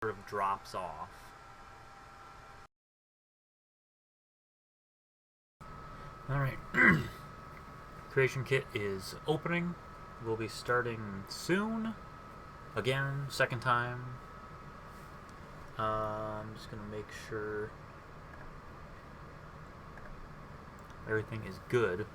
sort of drops off. Alright. Creation kit is opening. We'll be starting soon. Again, second time. I'm just gonna make sure everything is good.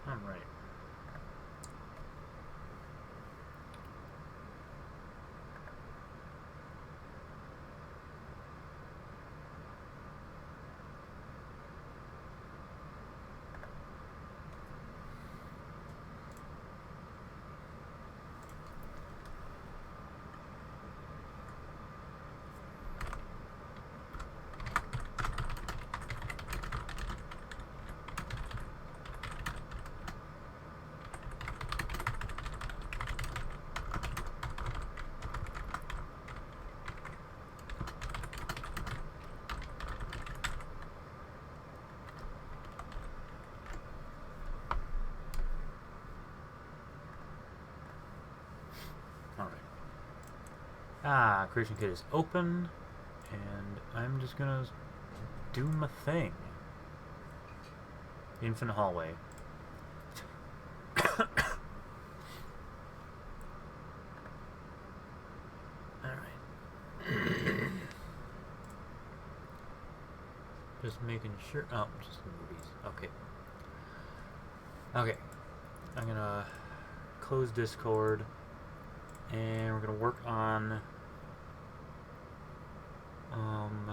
Alright. Creation kit is open, and I'm just gonna do my thing. Infinite hallway. Alright. Just making sure. Oh, just movies. Okay. Okay. I'm gonna close Discord, and we're gonna work on I'm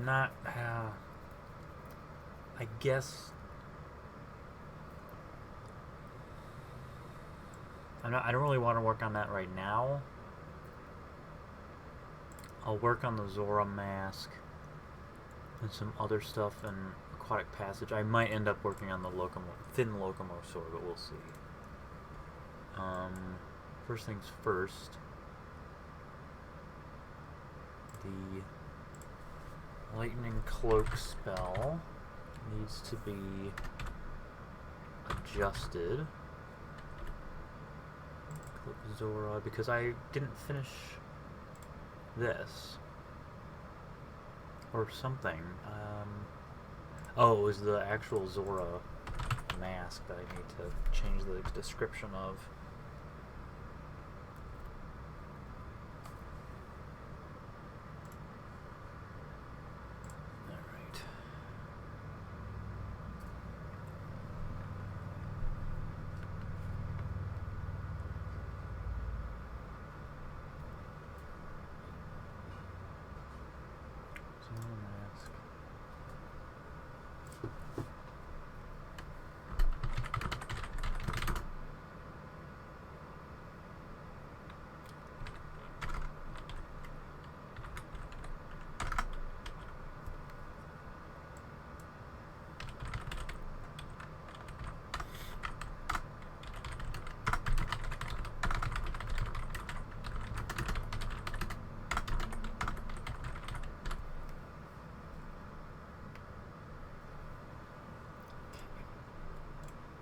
not I guess I don't really want to work on that right now. I'll work on the Zora mask and some other stuff in Aquatic Passage. I might end up working on the Thin Locomosaur, but we'll see. First things first, the Lightning Cloak spell needs to be adjusted. Cloak Zora, because I didn't finish this. Or something. Oh, it was the actual Zora mask that I need to change the description of.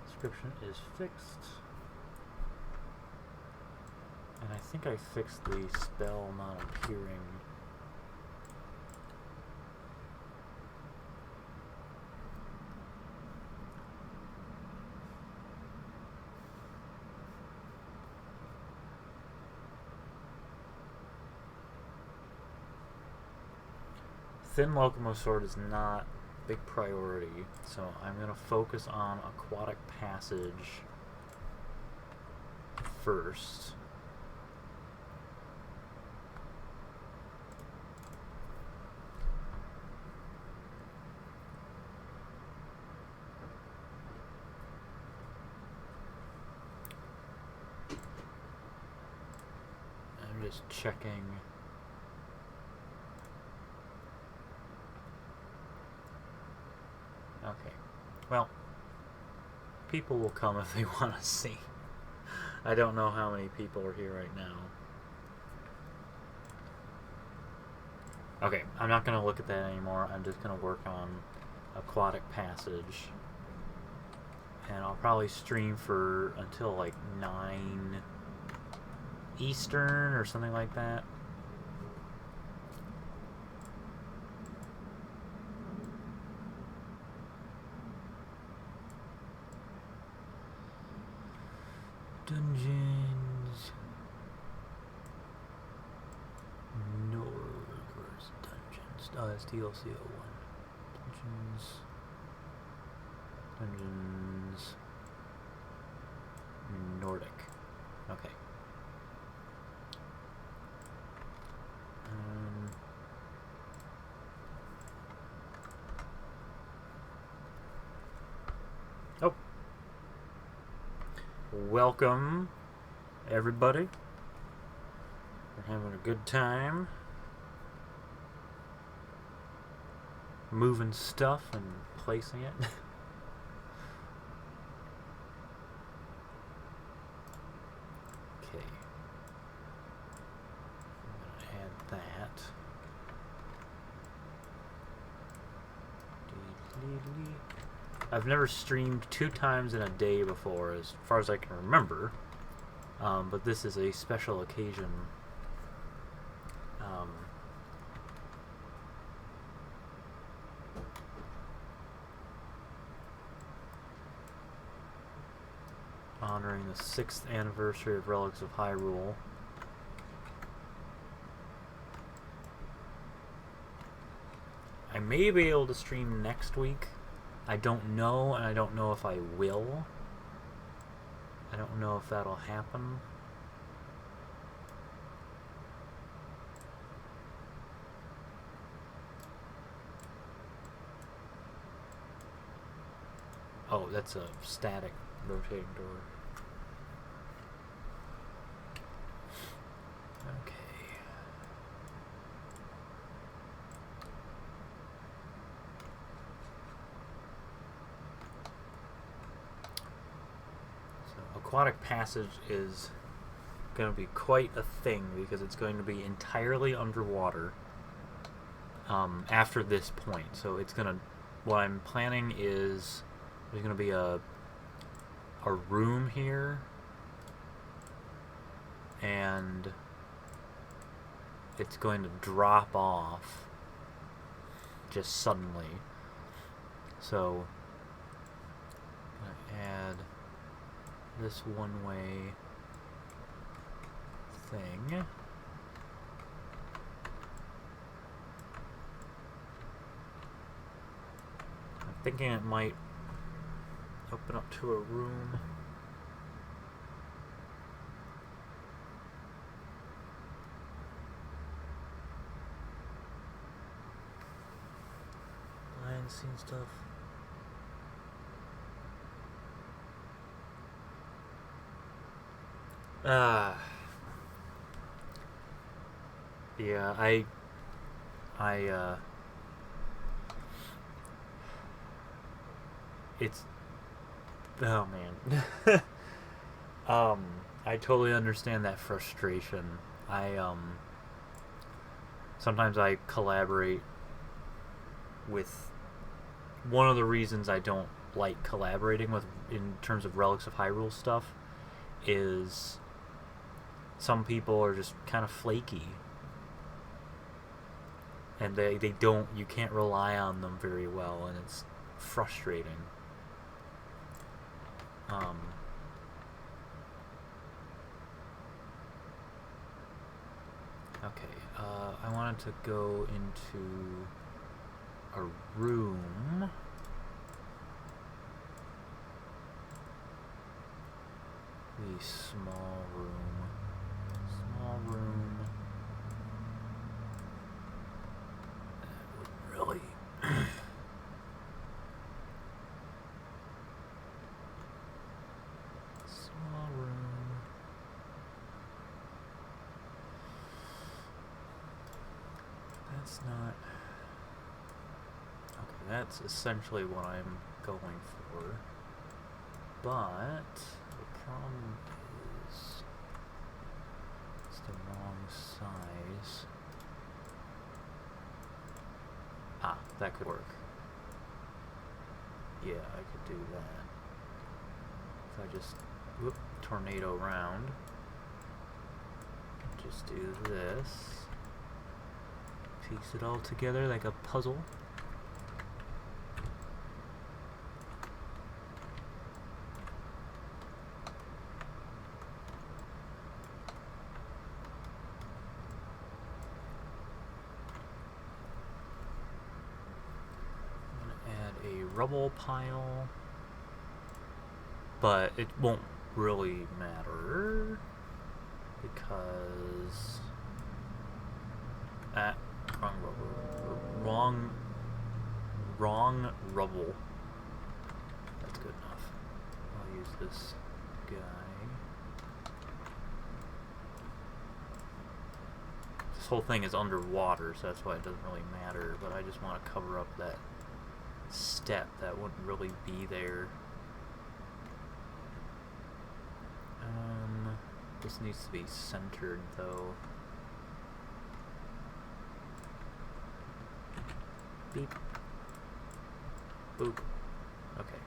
Description is fixed, and I think I fixed the spell not appearing. Thin Locomo Sword is not big priority, so I'm going to focus on Aquatic Passage first. I'm just checking. Okay. Well, people will come if they want to see. I don't know how many people are here right now. Okay, I'm not going to look at that anymore. I'm just going to work on Aquatic Passage. And I'll probably stream for until like 9 Eastern or something like that. Dungeons. Where's Dungeons? Oh, that's DLC 01. Dungeons. Dungeons. Nordic. Okay. Oh. Welcome, everybody. We're having a good time. Moving stuff and placing it. Okay. I'm going to add that. I've never streamed 2 times in a day before, as far as I can remember. But this is a special occasion. Honoring the 6th anniversary of Relics of Hyrule. I may be able to stream next week. I don't know, and I don't know if I will. I don't know if that'll happen. Oh, that's a static rotating door. Okay. Aquatic Passage is going to be quite a thing because it's going to be entirely underwater after this point. So it's going to, what I'm planning is there's going to be a room here, and it's going to drop off just suddenly. So I'm going to add this one-way thing. I'm thinking it might open up to a room. Behind the scenes stuff. Yeah, it's, oh man. I totally understand that frustration. Sometimes I collaborate with, one of the reasons I don't like collaborating with, in terms of Relics of Hyrule stuff, is some people are just kind of flaky. And they don't, you can't rely on them very well, and it's frustrating. Okay, I wanted to go into a room. The small room. Small room. That would really... small room. That's not... Okay, that's essentially what I'm going for. But the problem is it's the wrong size. Ah, that could work. Yeah, I could do that. If I just tornado around, just do this, piece it all together like a puzzle. Rubble pile, but it won't really matter because wrong rubble. That's good enough. I'll use this guy. This whole thing is underwater, so that's why it doesn't really matter, but I just want to cover up that step that wouldn't really be there. This needs to be centered though. Beep. Boop. Okay,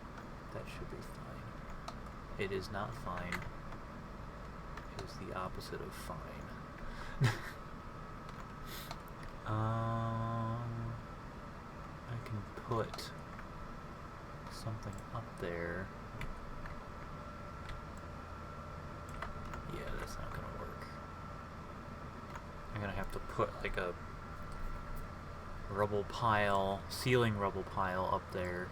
that should be fine. It is not fine. It is the opposite of fine. I can put something up there. Yeah, that's not gonna work. I'm gonna have to put like a rubble pile, ceiling rubble pile up there.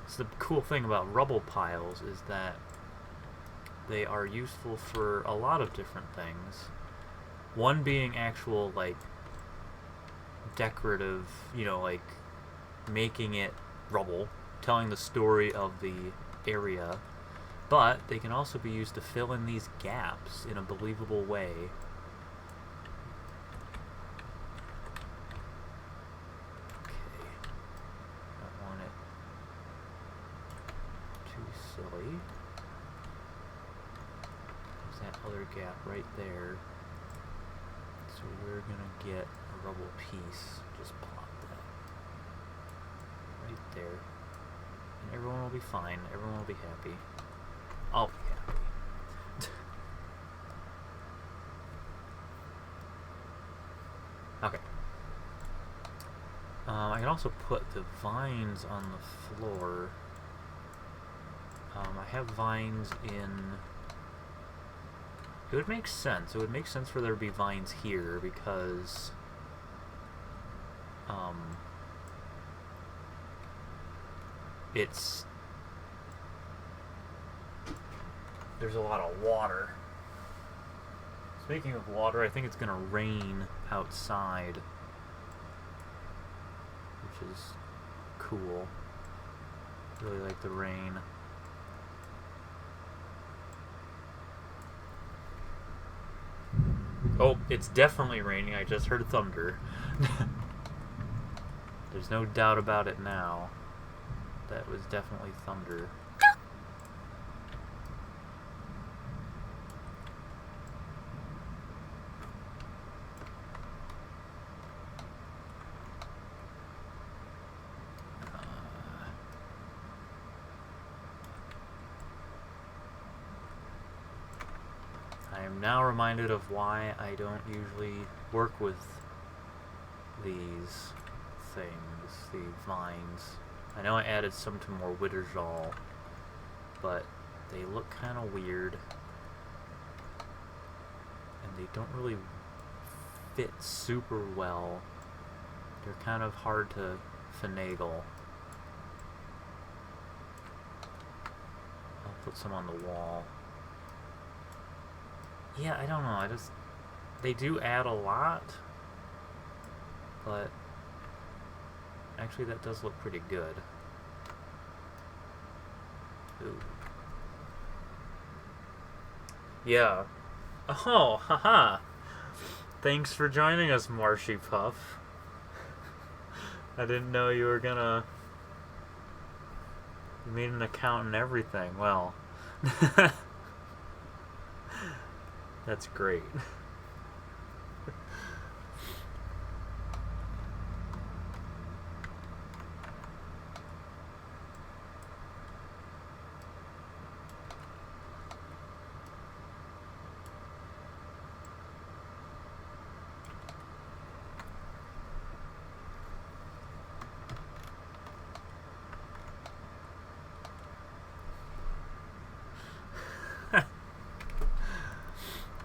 So the cool thing about rubble piles is that they are useful for a lot of different things. One being actual like decorative, you know, like making it rubble, telling the story of the area, but they can also be used to fill in these gaps in a believable way. Okay, don't want it too silly. There's that other gap right there. So we're gonna get a rubble piece. Just plop that right there. And everyone will be fine. Everyone will be happy. I'll be happy. Okay. I can also put the vines on the floor. I have vines in... It would make sense. It would make sense for there to be vines here because... it's... There's a lot of water. Speaking of water, I think it's gonna rain outside, which is cool. Really like the rain. Oh, it's definitely raining. I just heard thunder. There's no doubt about it now. That was definitely thunder. I am now reminded of why I don't usually work with these things, the vines. I know I added some to more Witterjall, but they look kind of weird. And they don't really fit super well. They're kind of hard to finagle. I'll put some on the wall. Yeah, I don't know. They do add a lot, but actually that does look pretty good. Ooh. Yeah. Oh, haha. Thanks for joining us, Marshy Puff. I didn't know you were gonna... You made an account and everything. Well... That's great.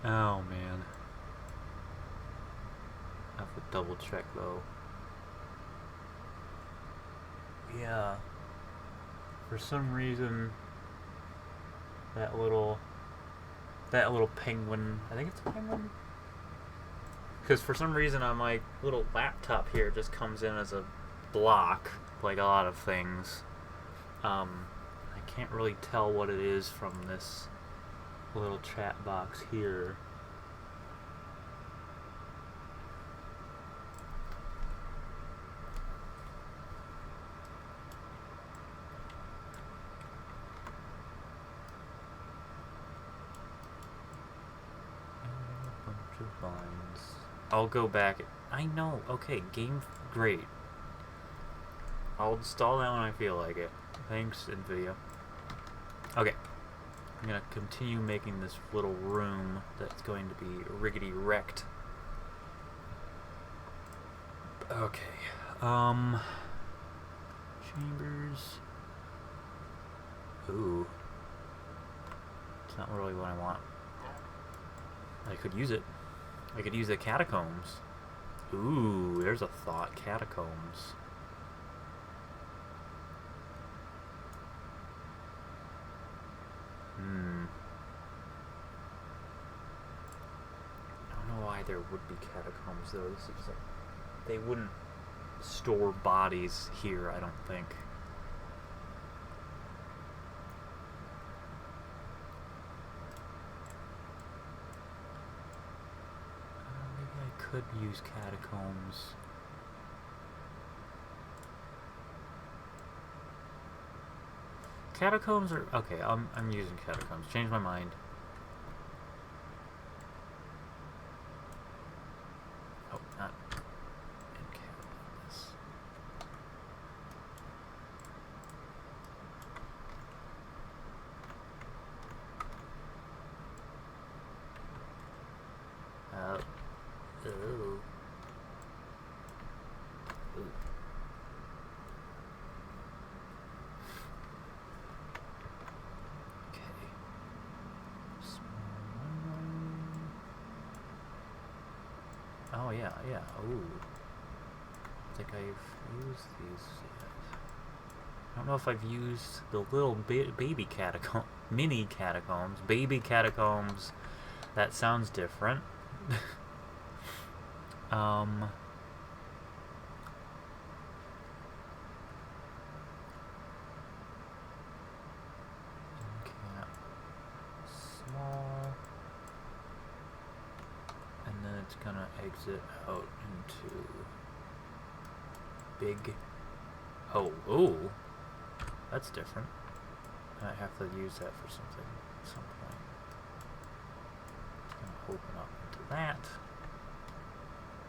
Oh man. I have to double check though. Yeah. For some reason that little penguin, I think it's a penguin? Because for some reason on my little laptop here it just comes in as a block, like a lot of things. I can't really tell what it is from this little chat box here. A bunch of vines. I'll go back. I know. Okay, game great. I'll install that when I feel like it. Thanks, NVIDIA. Okay. I'm gonna continue making this little room that's going to be riggedy wrecked. Okay. Chambers. Ooh. It's not really what I want. I could use it. I could use the catacombs. Ooh, there's a thought. Catacombs. I don't know why there would be catacombs though. This is like, they wouldn't store bodies here, I don't think. Maybe I could use catacombs. Catacombs are... Okay, I'm using catacombs. Change my mind. Oh, not... this. Ooh. Ooh. Oh yeah, yeah. Ooh. I think I've used these yet. I don't know if I've used the little baby catacomb, mini catacombs, baby catacombs. That sounds different. Small. And then it's gonna exit out into big. Oh, ooh, that's different. I have to use that for something at some point. It's gonna open up into that,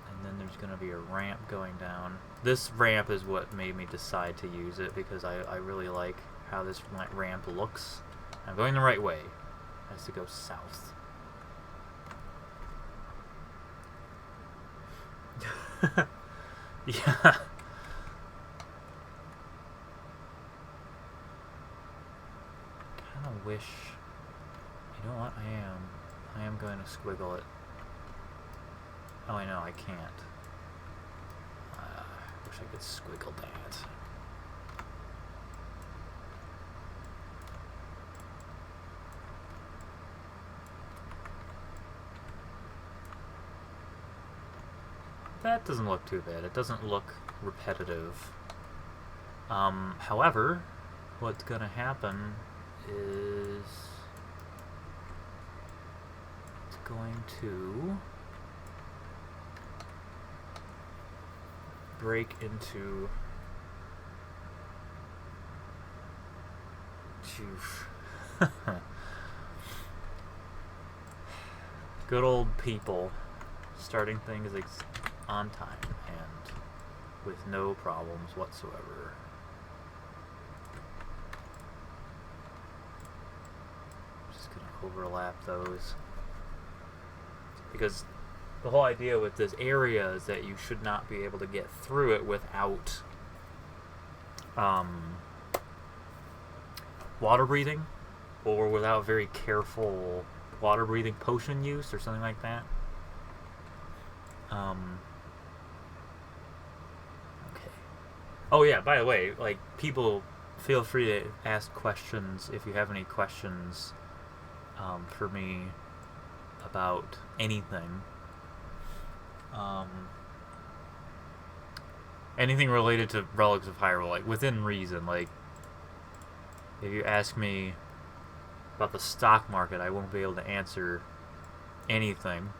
and then there's gonna be a ramp going down. This ramp is what made me decide to use it because I really like how this ramp looks. I'm going the right way. It has to go south. Yeah. Kinda wish... You know what? I am going to squiggle it. Oh, I know, I can't. Wish I could squiggle that. That doesn't look too bad. It doesn't look repetitive. However, what's gonna happen is it's going to break into good old people starting things on time and with no problems whatsoever. Just gonna overlap those because the whole idea with this area is that you should not be able to get through it without water breathing or without very careful water breathing potion use or something like that. Okay. Oh yeah, by the way, like, people feel free to ask questions if you have any questions for me about anything. Anything related to Relics of Hyrule, like, within reason. Like, if you ask me about the stock market, I won't be able to answer anything.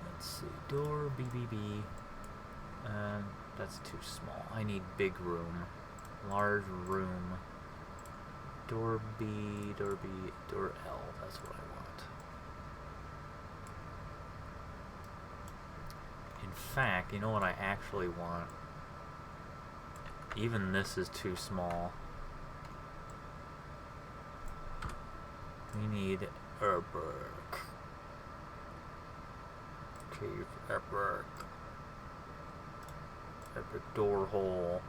Let's see, door BBB. That's too small. I need big room. Large room. Door B, door B, door L. That's what I want. In fact, you know what I actually want? Even this is too small. We need Erberg. Cave Erberg. Erberg door hole.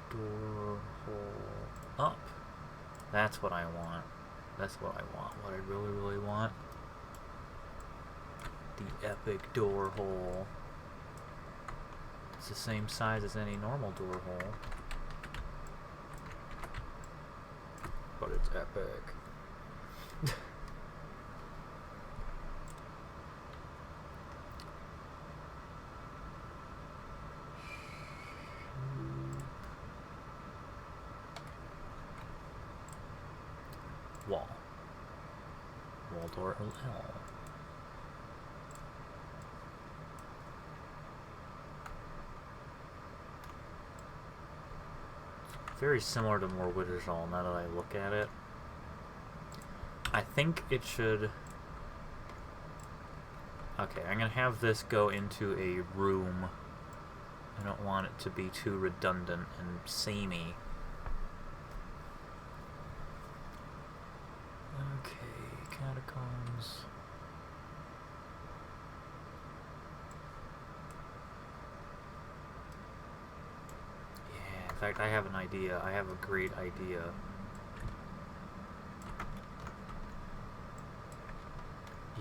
Door hole up. That's what I want. That's what I want. What I really, really want. The epic door hole. It's the same size as any normal door hole. But it's epic. Wall. Wall door L. Very similar to more Wittershall now that I look at it. I think it should... Okay, I'm gonna have this go into a room. I don't want it to be too redundant and samey. Okay, catacombs. Yeah, in fact, I have an idea. I have a great idea.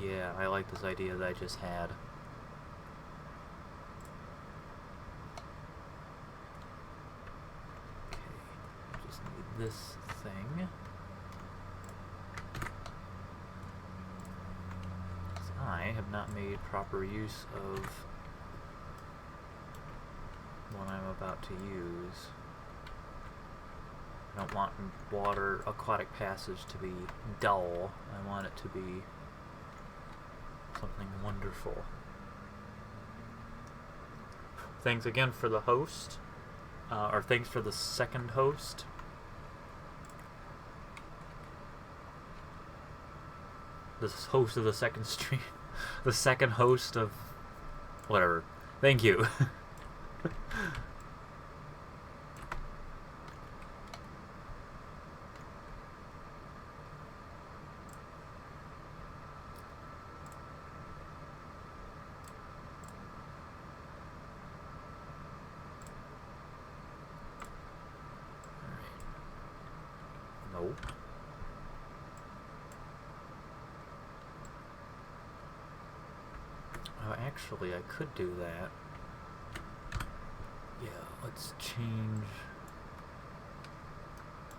Yeah, I like this idea that I just had. Okay, I just need this thing. I have not made proper use of what I'm about to use. I don't want water aquatic passage to be dull. I want it to be something wonderful. Thanks again for the host, or thanks for the second host. The host of the second stream. The second host of... whatever. Thank you. No. go. Oh, actually, I could do that. Yeah, let's change.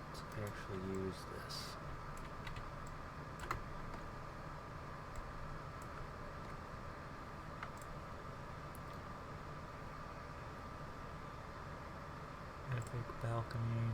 Let's actually use this. Epic balcony.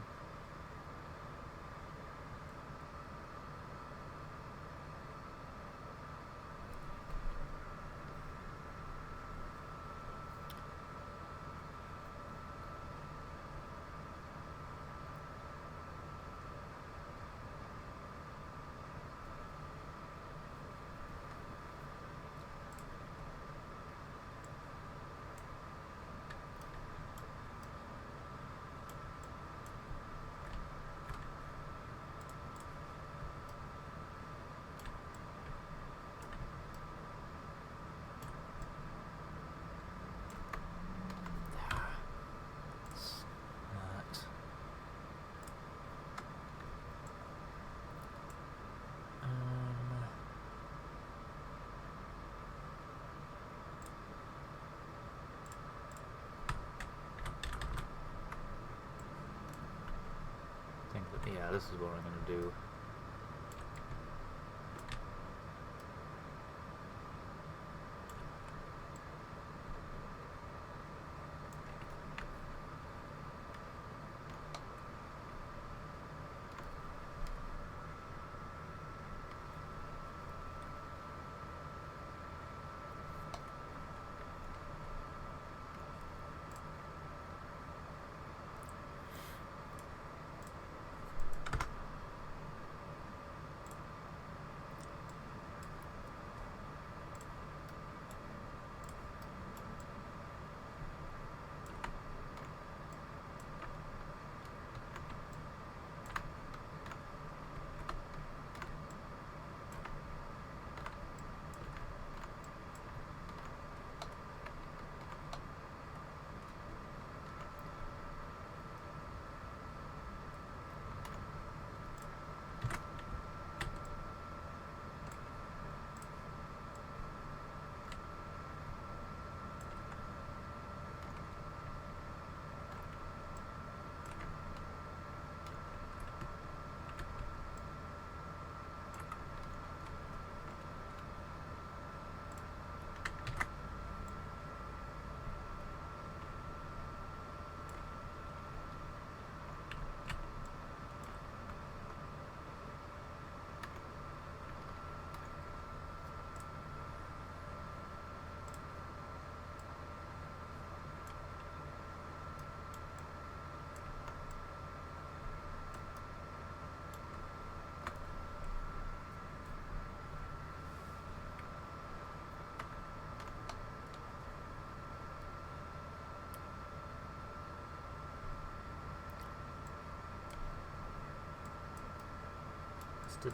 Yeah, this is what I'm gonna do.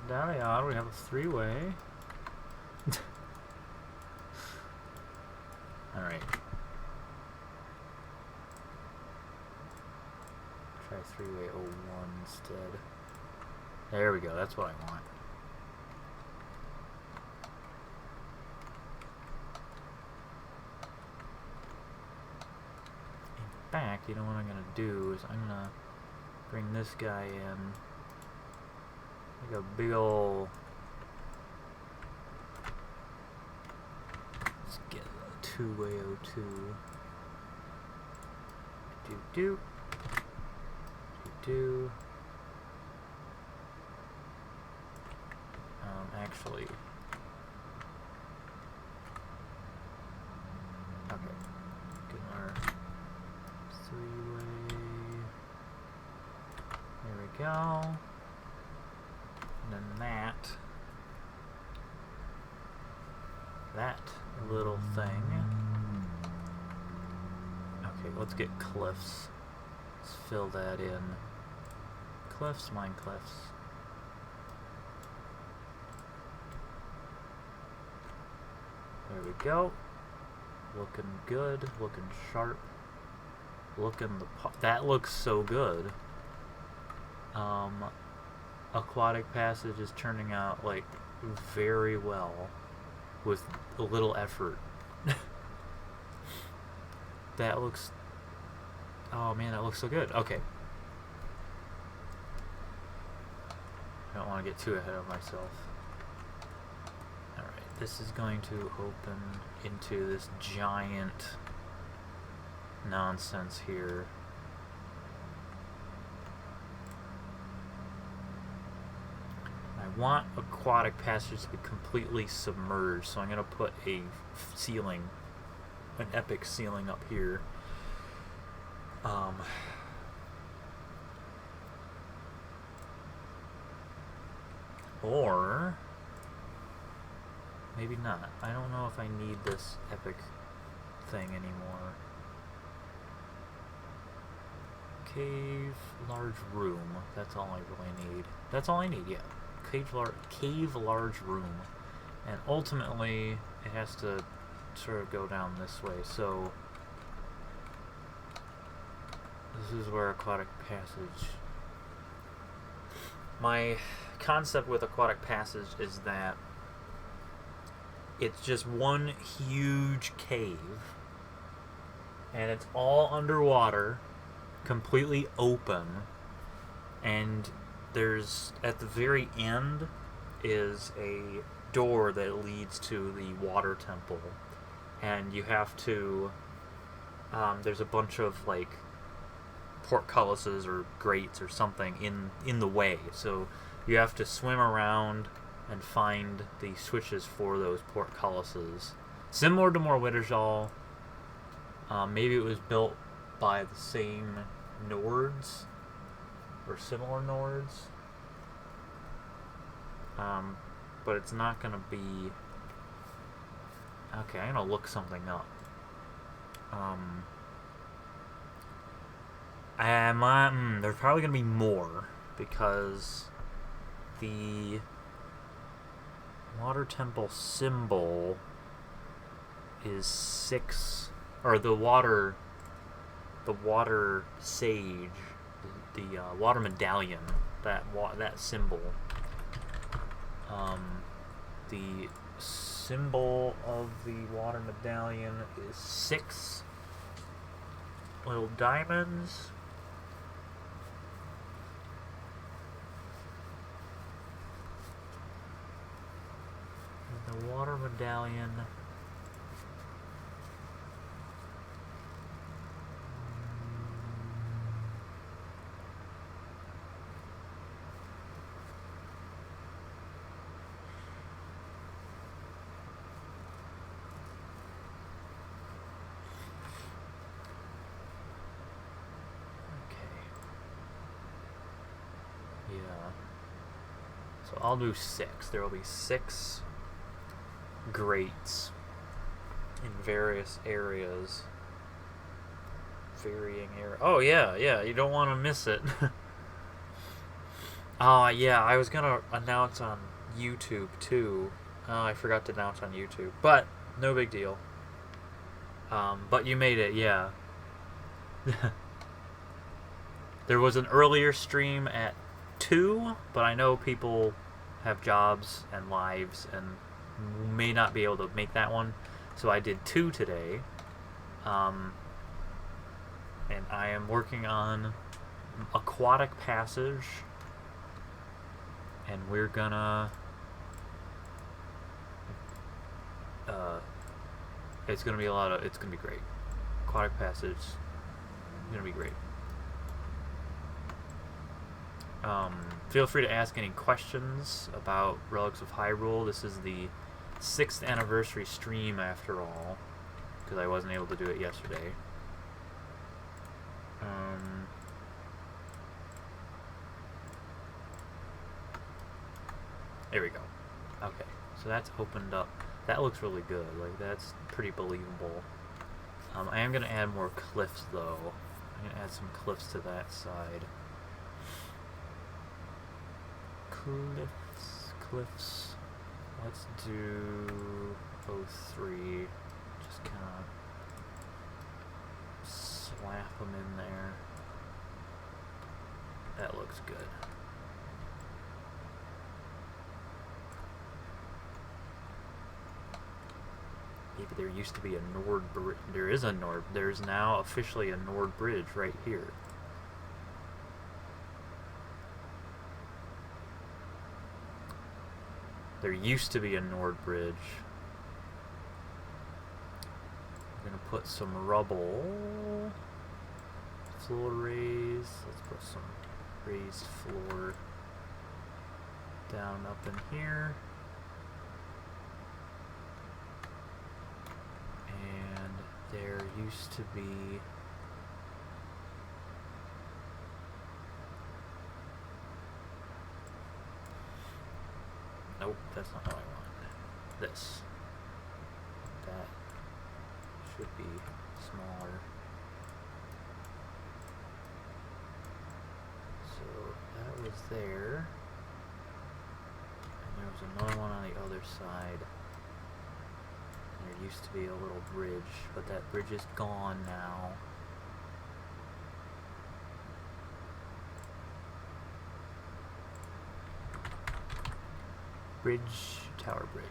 Down, we have a three-way. Alright. Try three-way 01 instead. There we go, that's what I want. In fact, you know what I'm gonna do is I'm gonna bring this guy in. Like a big ol'. Let's get a two-way 02. Do. Actually. Okay. Get our three-way. There we go. And then that little thing. Okay, let's get cliffs. Let's fill that in. Cliffs, mine cliffs. There we go. Looking good, looking sharp. Looking that looks so good. aquatic passage is turning out like very well with a little effort. That looks... Oh man, that looks so good. Okay. I don't want to get too ahead of myself. Alright, this is going to open into this giant nonsense here. I want aquatic passages to be completely submerged, so I'm going to put a ceiling, an epic ceiling up here. Or maybe not. I don't know if I need this epic thing anymore. Cave, large room. That's all I really need. That's all I need, yeah. Cave, large room. And ultimately, it has to sort of go down this way. So, this is where aquatic passage... My concept with aquatic passage is that it's just one huge cave, and it's all underwater, completely open, and there's, at the very end, is a door that leads to the water temple, and you have to, there's a bunch of, like, portcullises or grates or something in the way, so you have to swim around and find the switches for those portcullises. Similar to Morwittersall, maybe it was built by the same Nords or similar Nords, but it's not gonna be... Okay, I'm gonna look something up. There's probably going to be more, because the water temple symbol is 6, or the water sage, the water medallion, that symbol. The symbol of the water medallion is 6 little diamonds. The water medallion. Yeah. So I'll do 6. There will be 6 grates in various areas. Varying area. Oh yeah, you don't want to miss it. Yeah, I was gonna announce on YouTube too. I forgot to announce on YouTube, but no big deal. But you made it, yeah. There was an earlier stream at 2, but I know people have jobs and lives and may not be able to make that one, so I did 2 today. And I am working on aquatic passage, and we're gonna it's gonna be it's gonna be great. Aquatic passage is gonna be great. Feel free to ask any questions about Relics of Hyrule. This is the 6th anniversary stream after all, because I wasn't able to do it yesterday. There we go. Okay, so that's opened up. That looks really good. Like, that's pretty believable. I am going to add more cliffs, though. I'm going to add some cliffs to that side. Cliffs. Let's do 03. Just kind of slap them in there. That looks good. there used to be a Nord Bridge. There is a Nord. There's now officially a Nord Bridge right here. There used to be a Nord Bridge. We're gonna put some rubble. Floor raise. Let's put some raised floor down up in here. And there used to be nope, that's not what I want. This. That should be smaller. So that was there. And there was another one on the other side. And there used to be a little bridge, but that bridge is gone now. Tower bridge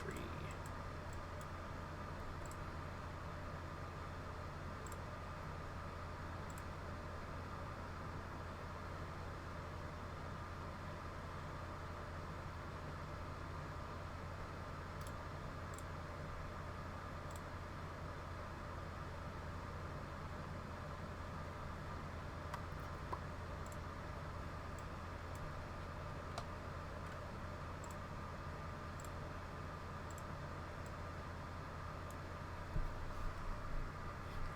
free.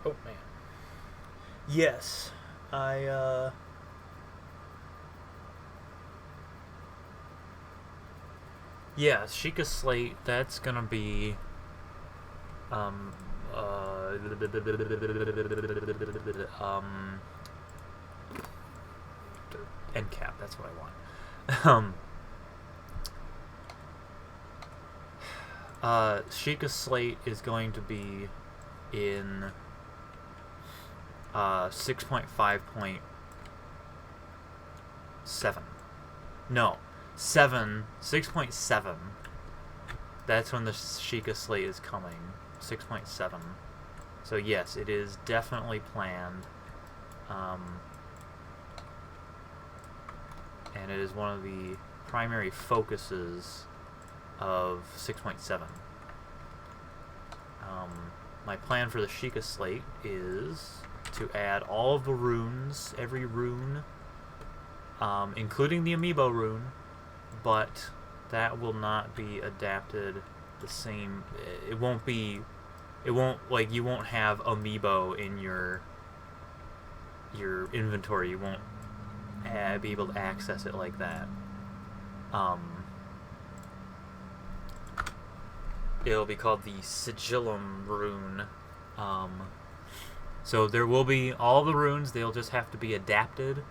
Oh man. Yes, yeah, Sheikah Slate, that's gonna be end cap, that's what I want. Sheikah Slate is going to be in 6.5.7. No, 6.7. That's when the Sheikah Slate is coming. 6.7. So yes, it is definitely planned. And it is one of the primary focuses of 6.7. My plan for the Sheikah Slate is to add all of the runes, every rune, including the amiibo rune, but that will not be adapted the same. It won't, like, you won't have amiibo in your inventory. You won't be able to access it like that. It'll be called the Sigillum rune. So there will be all the runes, they'll just have to be adapted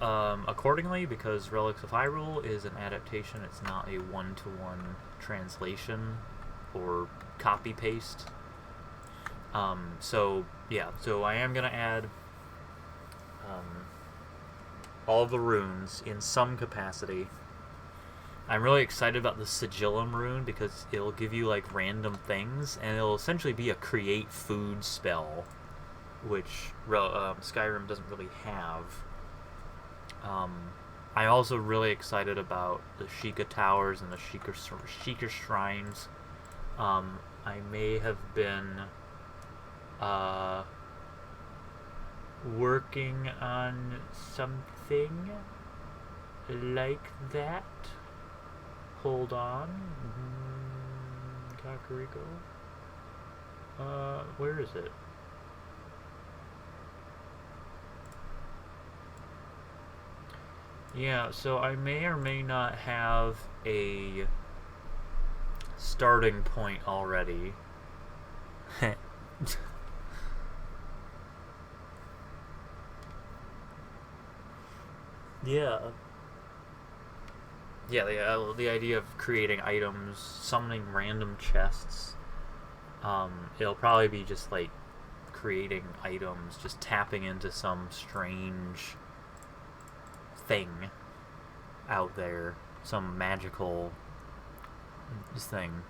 accordingly, because Relics of Hyrule is an adaptation. It's not a one-to-one translation or copy-paste. So yeah, so I am going to add all the runes in some capacity. I'm really excited about the Sigillum rune because it'll give you like random things, and it'll essentially be a create food spell, which Skyrim doesn't really have. I'm also really excited about the Sheikah Towers and the Sheikah Shrines. I may have been working on something like that. Hold on. Kakariko. Where is it? Yeah, so I may or may not have a starting point already. Yeah. Yeah, the idea of creating items, summoning random chests. It'll probably be just like creating items, just tapping into some strange thing out there, some magical thing.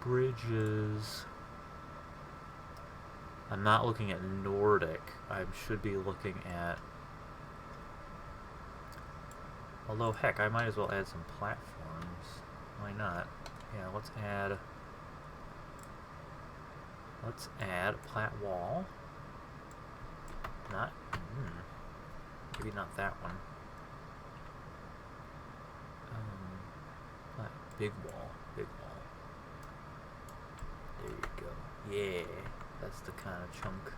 bridges. I'm not looking at Nordic. I should be looking at... Although, heck, I might as well add some platforms. Why not? Yeah, let's add a plat wall. Not... maybe not that one. Big wall. Big wall. There you go. Yeah. That's the kind of chunk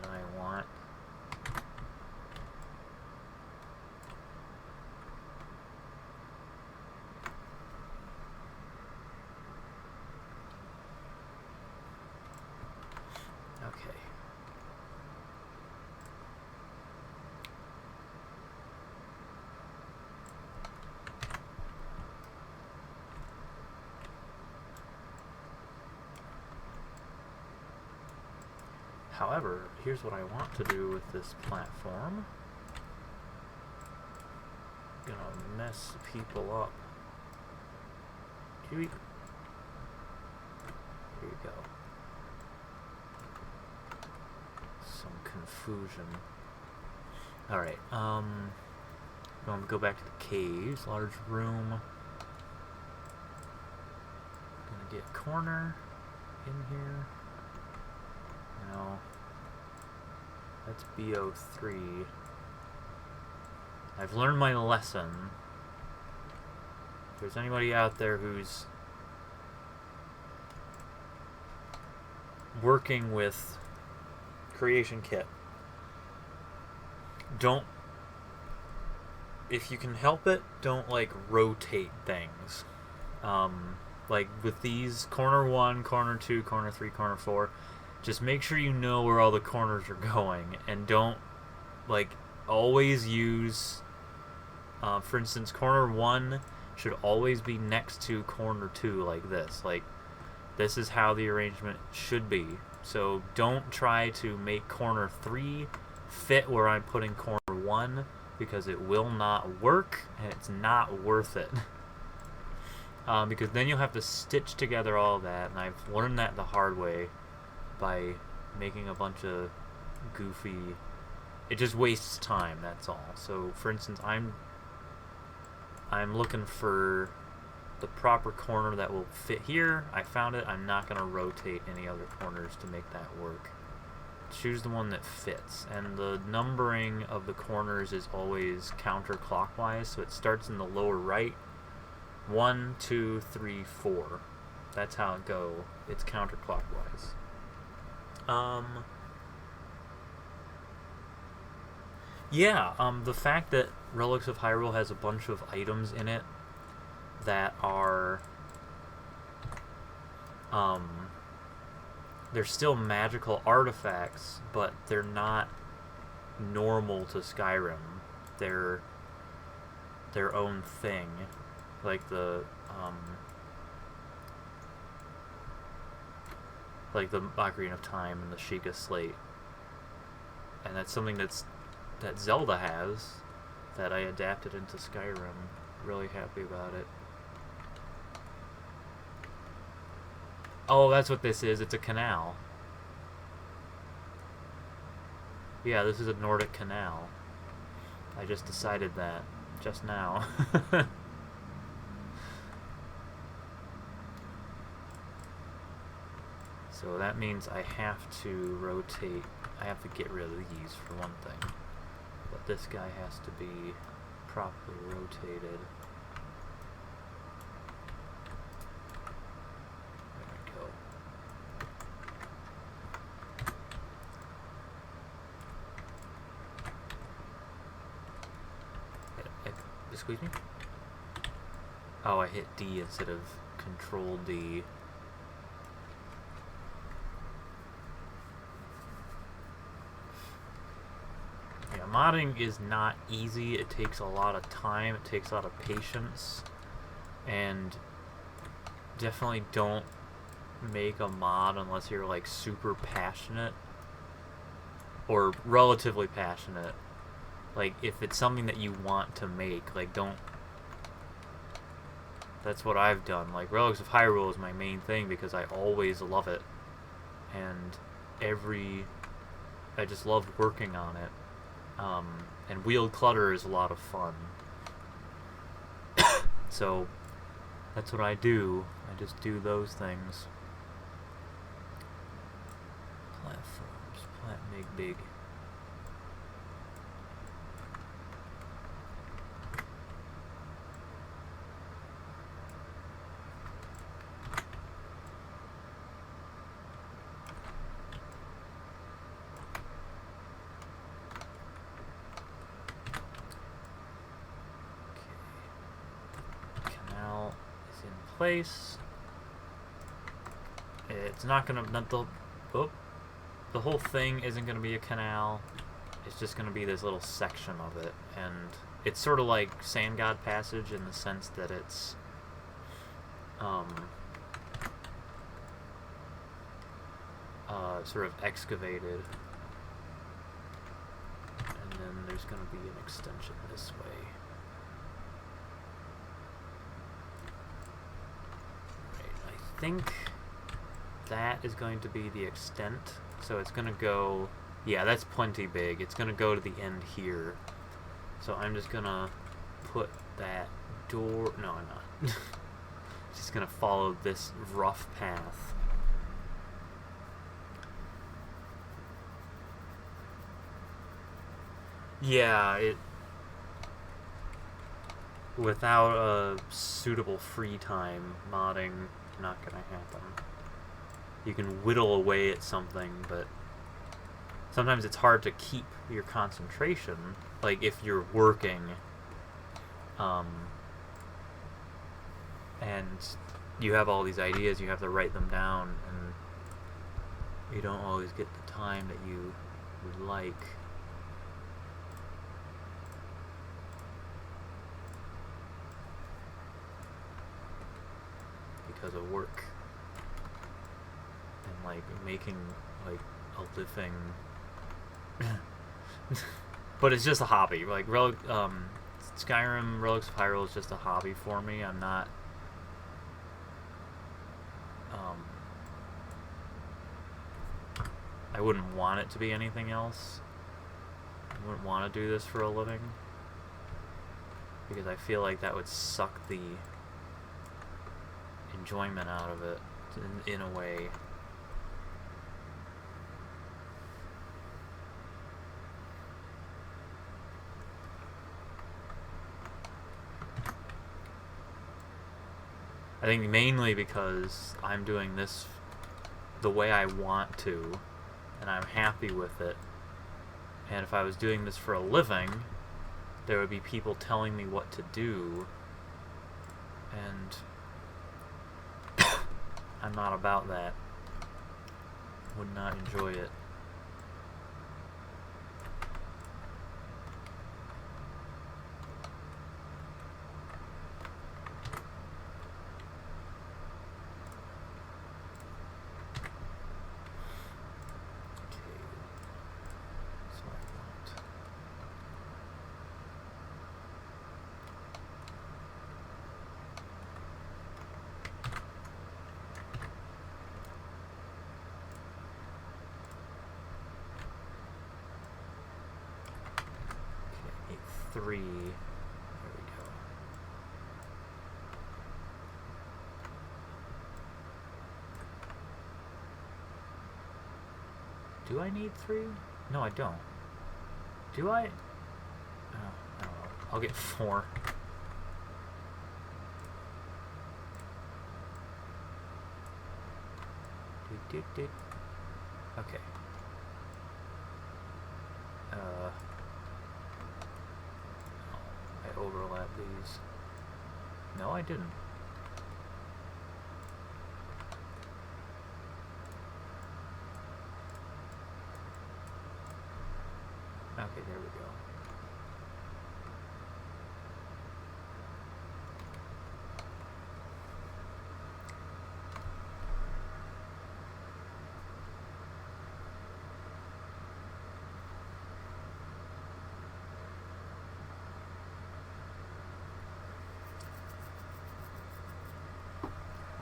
that I want. Okay. However, here's what I want to do with this platform. Gonna mess people up. Here you go. Some confusion. Alright, I'm gonna go back to the caves. Large room. Gonna get corner in here. No. That's BO3. I've learned my lesson. If there's anybody out there who's working with Creation Kit, don't, if you can help it, don't like rotate things. Like with these, corner 1, corner 2, corner 3, corner 4, just make sure you know where all the corners are going, and don't, like, always use, for instance, corner 1 should always be next to corner 2, like this. Like, this is how the arrangement should be. So don't try to make corner 3 fit where I'm putting corner 1, because it will not work, and it's not worth it. Because then you'll have to stitch together all of that, and I've learned that the hard way. By making a bunch of goofy... It just wastes time, that's all. So, for instance, I'm looking for the proper corner that will fit here. I found it. I'm not going to rotate any other corners to make that work. Choose the one that fits. And the numbering of the corners is always counterclockwise, so it starts in the lower right. 1, 2, 3, 4. That's how it goes. It's counterclockwise. The fact that Relics of Hyrule has a bunch of items in it that are, they're still magical artifacts, but they're not normal to Skyrim. They're their own thing. Like the Ocarina of Time and the Sheikah Slate. And that's something that Zelda has that I adapted into Skyrim. Really happy about it. Oh, that's what this is. It's a canal. Yeah, this is a Nordic canal. I just decided that just now. So that means I have to rotate, I have to get rid of these for one thing. But this guy has to be properly rotated. There we go. Excuse me? Oh, I hit D instead of Control D. Modding is not easy. It takes a lot of time. It takes a lot of patience. And definitely don't make a mod unless you're like super passionate or relatively passionate. Like if it's something that you want to make, like don't That's what I've done. Like, Relics of Hyrule is my main thing because I always love it. And I just love working on it. And wheel clutter is a lot of fun. So, that's what I do. I just do those things. Platforms. Plat big. Place. It's not gonna. The whole thing isn't gonna be a canal. It's just gonna be this little section of it, and it's sort of like Sand God Passage in the sense that it's sort of excavated, and then there's gonna be an extension this way. I think that is going to be the extent. So it's going to go... Yeah, that's plenty big. It's going to go to the end here. So I'm just going to put that door... No, I'm not. Just going to follow this rough path. Yeah, without a suitable free time, modding... not gonna happen. You can whittle away at something, but sometimes it's hard to keep your concentration. Like if you're working, and you have all these ideas, you have to write them down, and you don't always get the time that you would like. Because of work and like making like a living. But it's just a hobby. Like Skyrim Relics of Hyrule is just a hobby for me. I'm not I wouldn't want it to be anything else. I wouldn't want to do this for a living because I feel like that would suck the enjoyment out of it in a way. I think mainly because I'm doing this the way I want to, and I'm happy with it. And if I was doing this for a living, there would be people telling me what to do, and I'm not about that. Would not enjoy it. Three. There we go. Do I need 3? No, I don't. Do I? Oh, I don't know. I'll get 4. Okay. I overlap these. No, I didn't. Okay, there we go.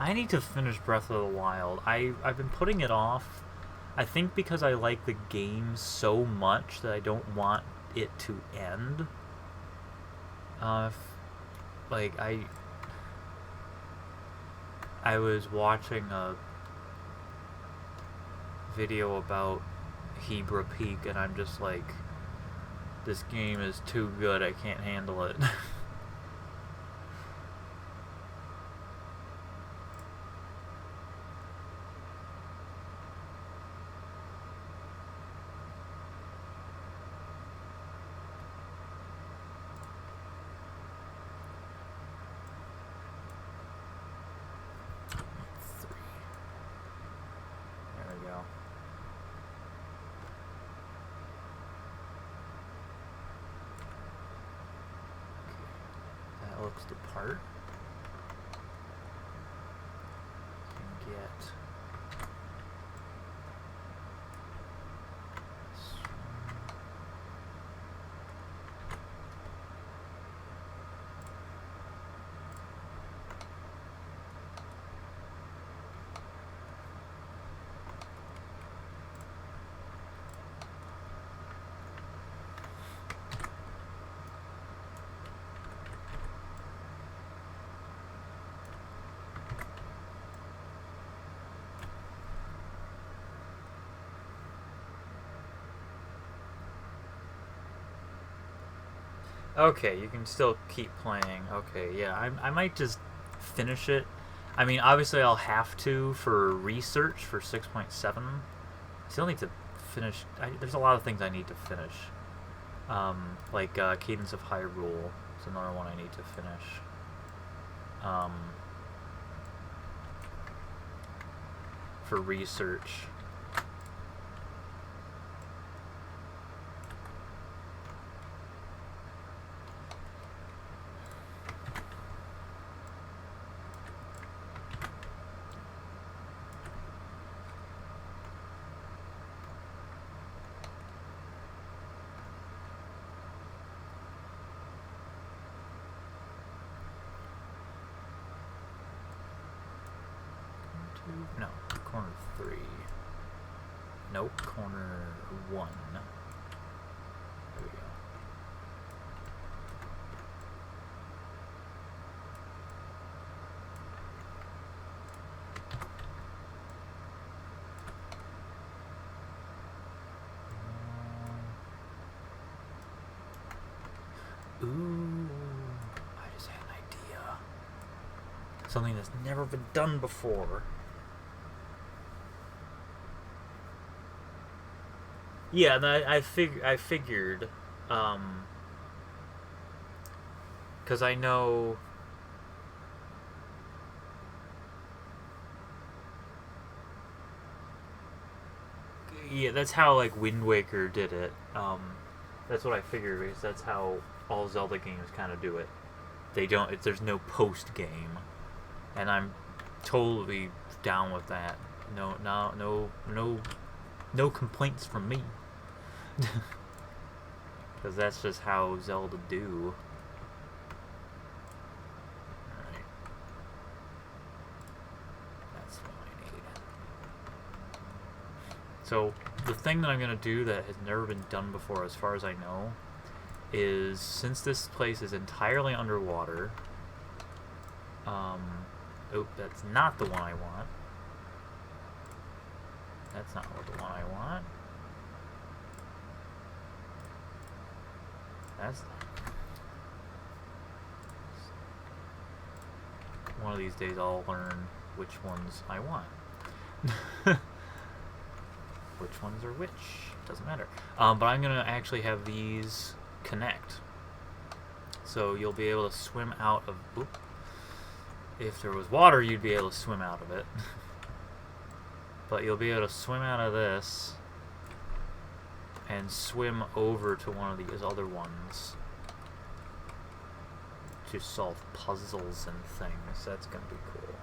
I need to finish Breath of the Wild. I've been putting it off. I think because I like the game so much that I don't want it to end. Like, I was watching a video about Hebra Peak, and I'm just like, this game is too good, I can't handle it. Depart. Can get okay, you can still keep playing. Okay, yeah, I might just finish it. I mean, obviously I'll have to for research for 6.7. I still need to finish. There's a lot of things I need to finish. Like Cadence of Hyrule is another one I need to finish. For research. No, corner 3. Nope, corner 1. There we go. Ooh, I just had an idea. Something that's never been done before. Yeah, I figured, because I know. Yeah, that's how like Wind Waker did it. That's what I figured because that's how all Zelda games kind of do it. They don't. There's no post game, and I'm totally down with that. No complaints from me. Because that's just how Zelda do. Alright. That's what I need. So, the thing that I'm going to do that has never been done before, as far as I know, is since this place is entirely underwater. Oh, that's not the one I want. That's not the one I want. That's one of these days I'll learn which ones I want. Which ones are which? Doesn't matter. But I'm gonna actually have these connect. So you'll be able to swim out of... Oop. If there was water, you'd be able to swim out of it. But you'll be able to swim out of this and swim over to one of these other ones to solve puzzles and things. That's gonna be cool.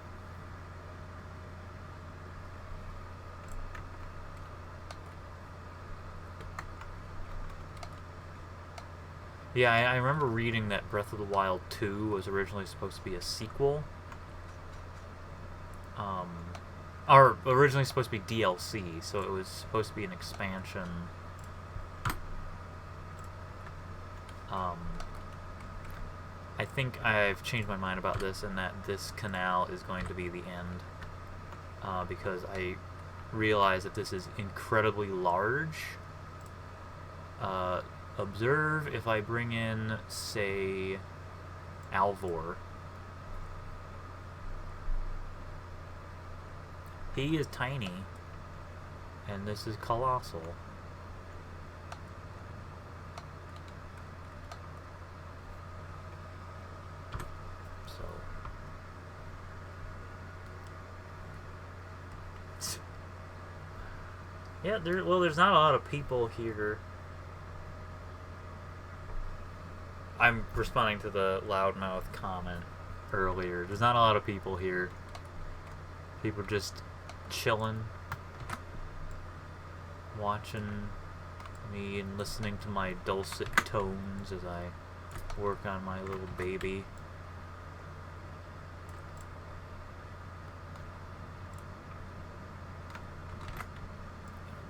Yeah, I remember reading that Breath of the Wild 2 was originally supposed to be a sequel. um, are originally supposed to be DLC, so it was supposed to be an expansion. I think I've changed my mind about this, and that this canal is going to be the end, because I realize that this is incredibly large. Observe if I bring in, say, Alvor. He is tiny, and this is colossal. So, yeah, there's not a lot of people here. I'm responding to the loudmouth comment earlier. There's not a lot of people here. People just chilling, watching me and listening to my dulcet tones as I work on my little baby.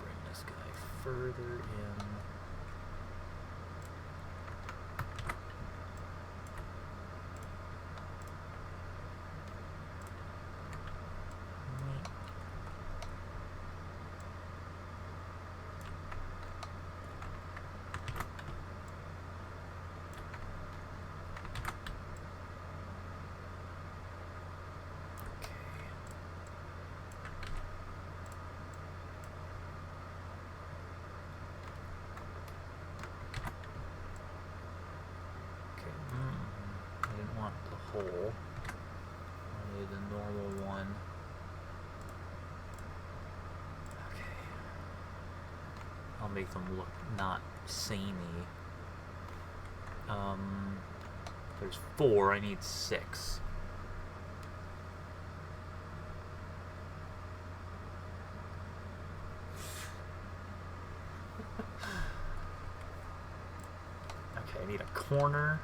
Bring this guy further in. Hole. Only the normal one. Okay. I'll make them look not samey. There's 4. I need 6. Okay, I need a corner.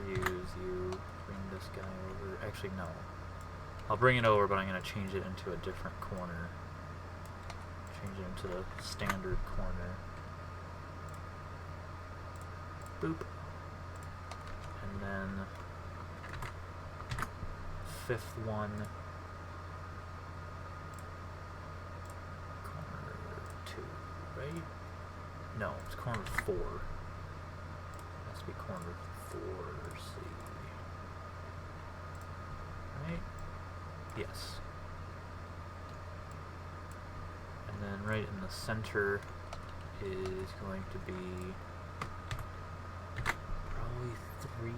Use you, bring this guy over. Actually, no. I'll bring it over, but I'm going to change it into a different corner. Change it into the standard corner. Boop. And then 5th one. Corner 2, right? No, it's corner 4. Has to be corner 4C. Right? Yes. And then right in the center is going to be probably 3.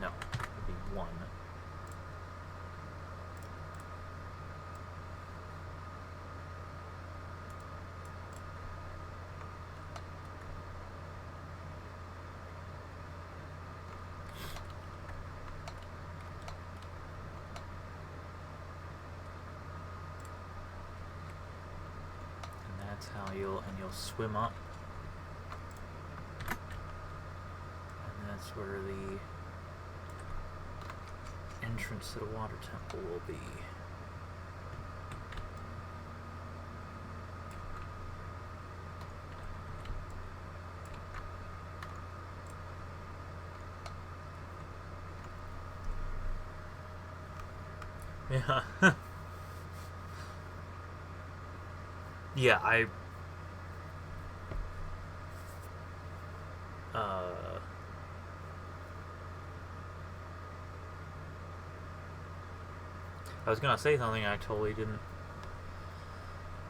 No, it'd be 1. How you'll swim up, and that's where the entrance to the water temple will be. Yeah. Yeah, I was gonna say something, I totally didn't.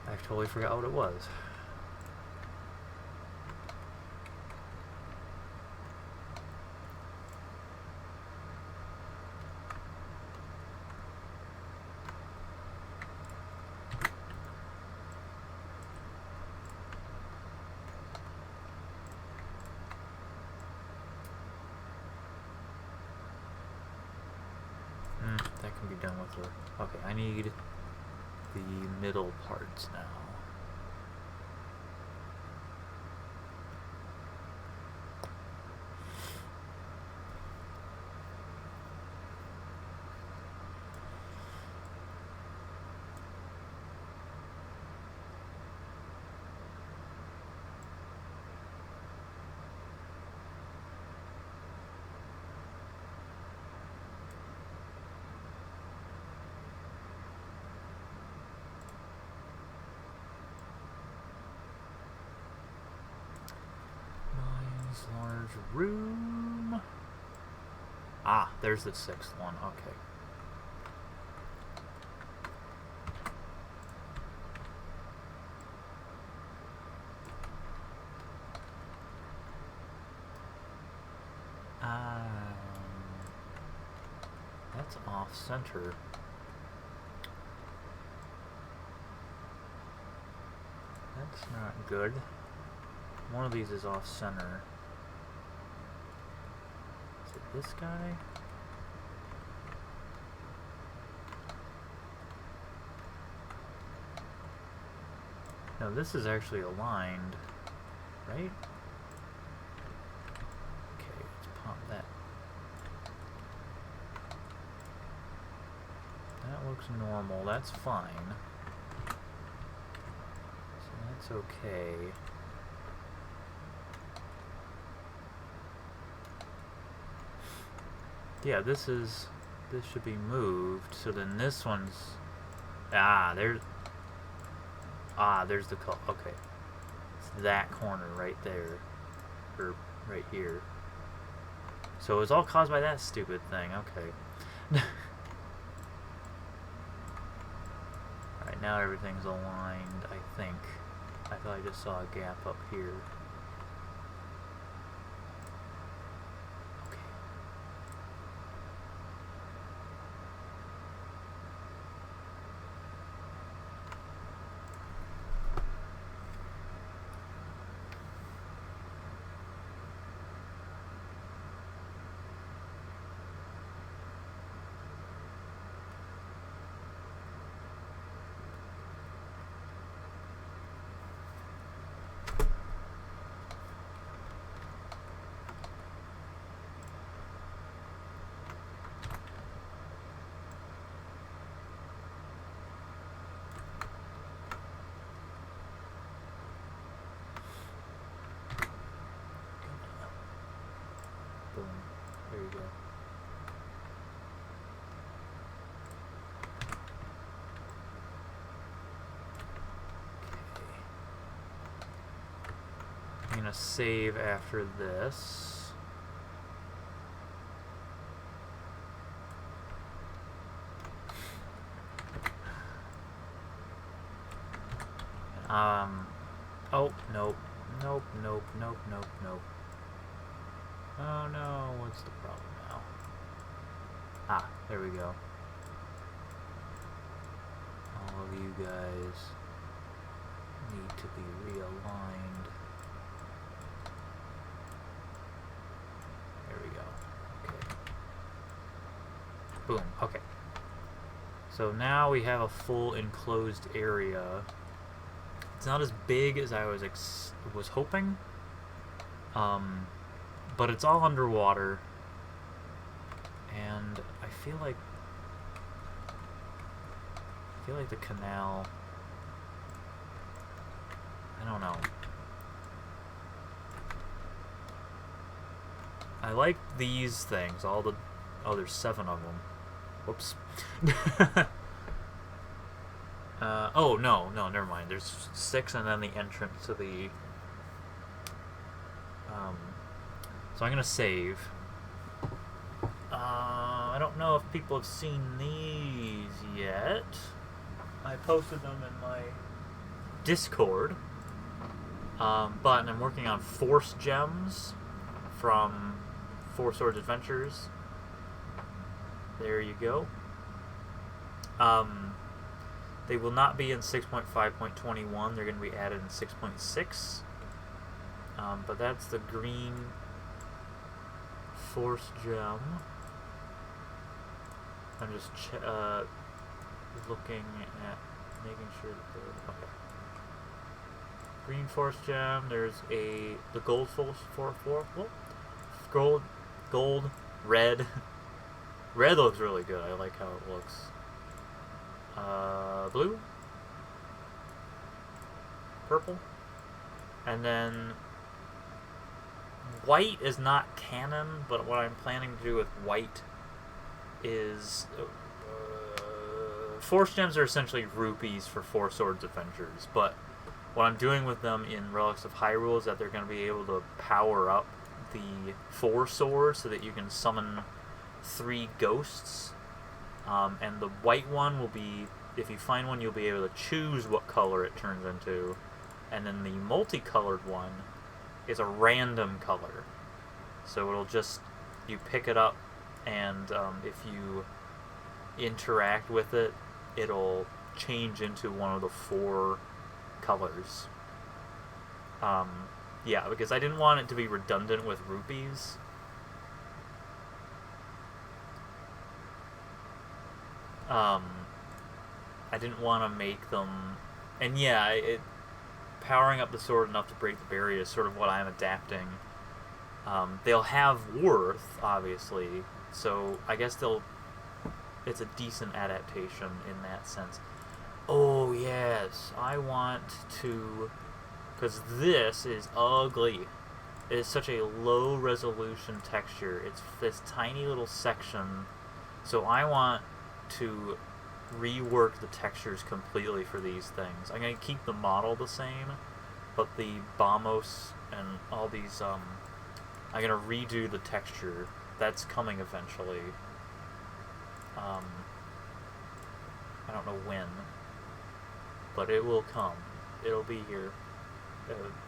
I totally forgot what it was. That can be done with the... Okay, I need the middle parts now. large room. Ah, there's the 6th one. Okay. That's off center. That's not good. One of these is off center. Is it this guy? No, this is actually aligned, right? Okay, let's pop that. That looks normal. That's fine. So that's okay. Yeah, this should be moved. So then this one's there's the color. Okay, it's that corner right there, or right here. So it was all caused by that stupid thing. Okay. Alright, now everything's aligned, I think. I thought I just saw a gap up here. Boom. There you go. Okay. I'm gonna save after this. Oh, nope. Nope, nope, nope, nope, nope. Oh no, what's the problem now? Ah, there we go. All of you guys need to be realigned. There we go. Okay. Boom. Okay. So now we have a full enclosed area. It's not as big as I was hoping. But it's all underwater, and I feel like the canal, I don't know. I like these things, there's 7 of them. Whoops. Oh, no, never mind. There's 6 and then the entrance to the, so I'm going to save. I don't know if people have seen these yet. I posted them in my Discord. But I'm working on Force Gems from Four Swords Adventures. There you go. They will not be in 6.5.21. They're going to be added in 6.6. But that's the green Force Gem. I'm just looking at making sure that they're okay. Green Force Gem. There's the gold gold, red. Red looks really good. I like how it looks. Blue, purple, and then white is not canon, but what I'm planning to do with white is Force Gems are essentially rupees for Four Swords Adventures, but what I'm doing with them in Relics of Hyrule is that they're going to be able to power up the 4 sword so that you can summon 3 ghosts. And the white one will be, if you find one, you'll be able to choose what color it turns into. And then the multicolored one is a random color. So it'll just, you pick it up, and if you interact with it, it'll change into one of the 4 colors. Yeah, because I didn't want it to be redundant with rupees. I didn't want to make them... And yeah, powering up the sword enough to break the barrier is sort of what I'm adapting. They'll have worth, obviously, so I guess it's a decent adaptation in that sense. Oh, yes, I want to... Because this is ugly. It is such a low-resolution texture. It's this tiny little section. So I want to rework the textures completely for these things. I'm going to keep the model the same, but the Bombos and all these... I'm going to redo the texture. That's coming eventually. I don't know when, but it will come. It'll be here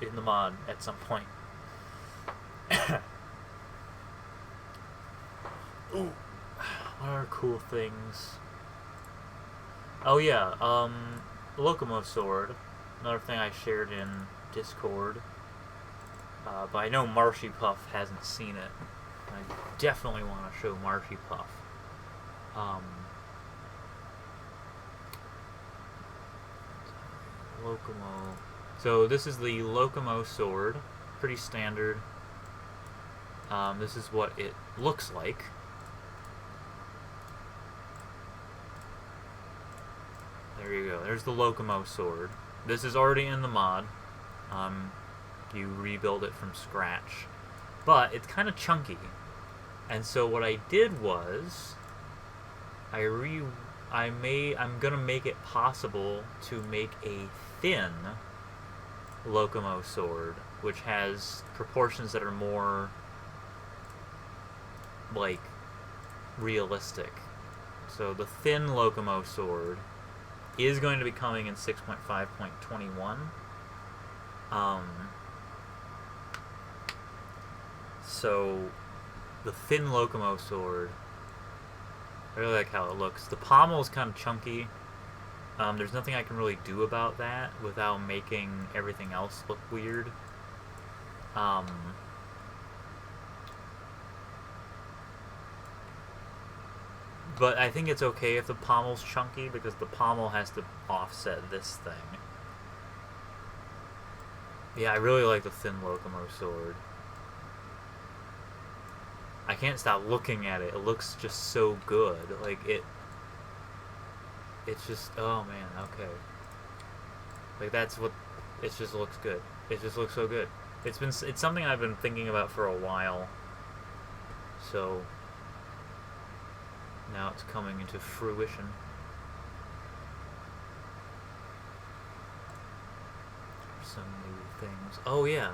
in the mod at some point. Ooh, what are cool things? Oh yeah, Locomo Sword. Another thing I shared in Discord. But I know Marshy Puff hasn't seen it. I definitely want to show Marshy Puff. Locomo. So this is the Locomo Sword. Pretty standard. This is what it looks like. There you go. There's the Locomo Sword. This is already in the mod. You rebuild it from scratch. But it's kind of chunky. And so what I did was I'm gonna make it possible to make a thin Locomo Sword, which has proportions that are more like realistic. So the thin Locomo Sword is going to be coming in 6.5.21. So the thin Locomo Sword, I really like how it looks. The pommel is kind of chunky. There's nothing I can really do about that without making everything else look weird. But I think it's okay if the pommel's chunky, because the pommel has to offset this thing. Yeah, I really like the thin Locomo Sword. I can't stop looking at it. It looks just so good. Like, it's just, oh man, okay. Like, that's what, it just looks good. It just looks so good. It's something I've been thinking about for a while. So, now it's coming into fruition. Some new things. Oh yeah,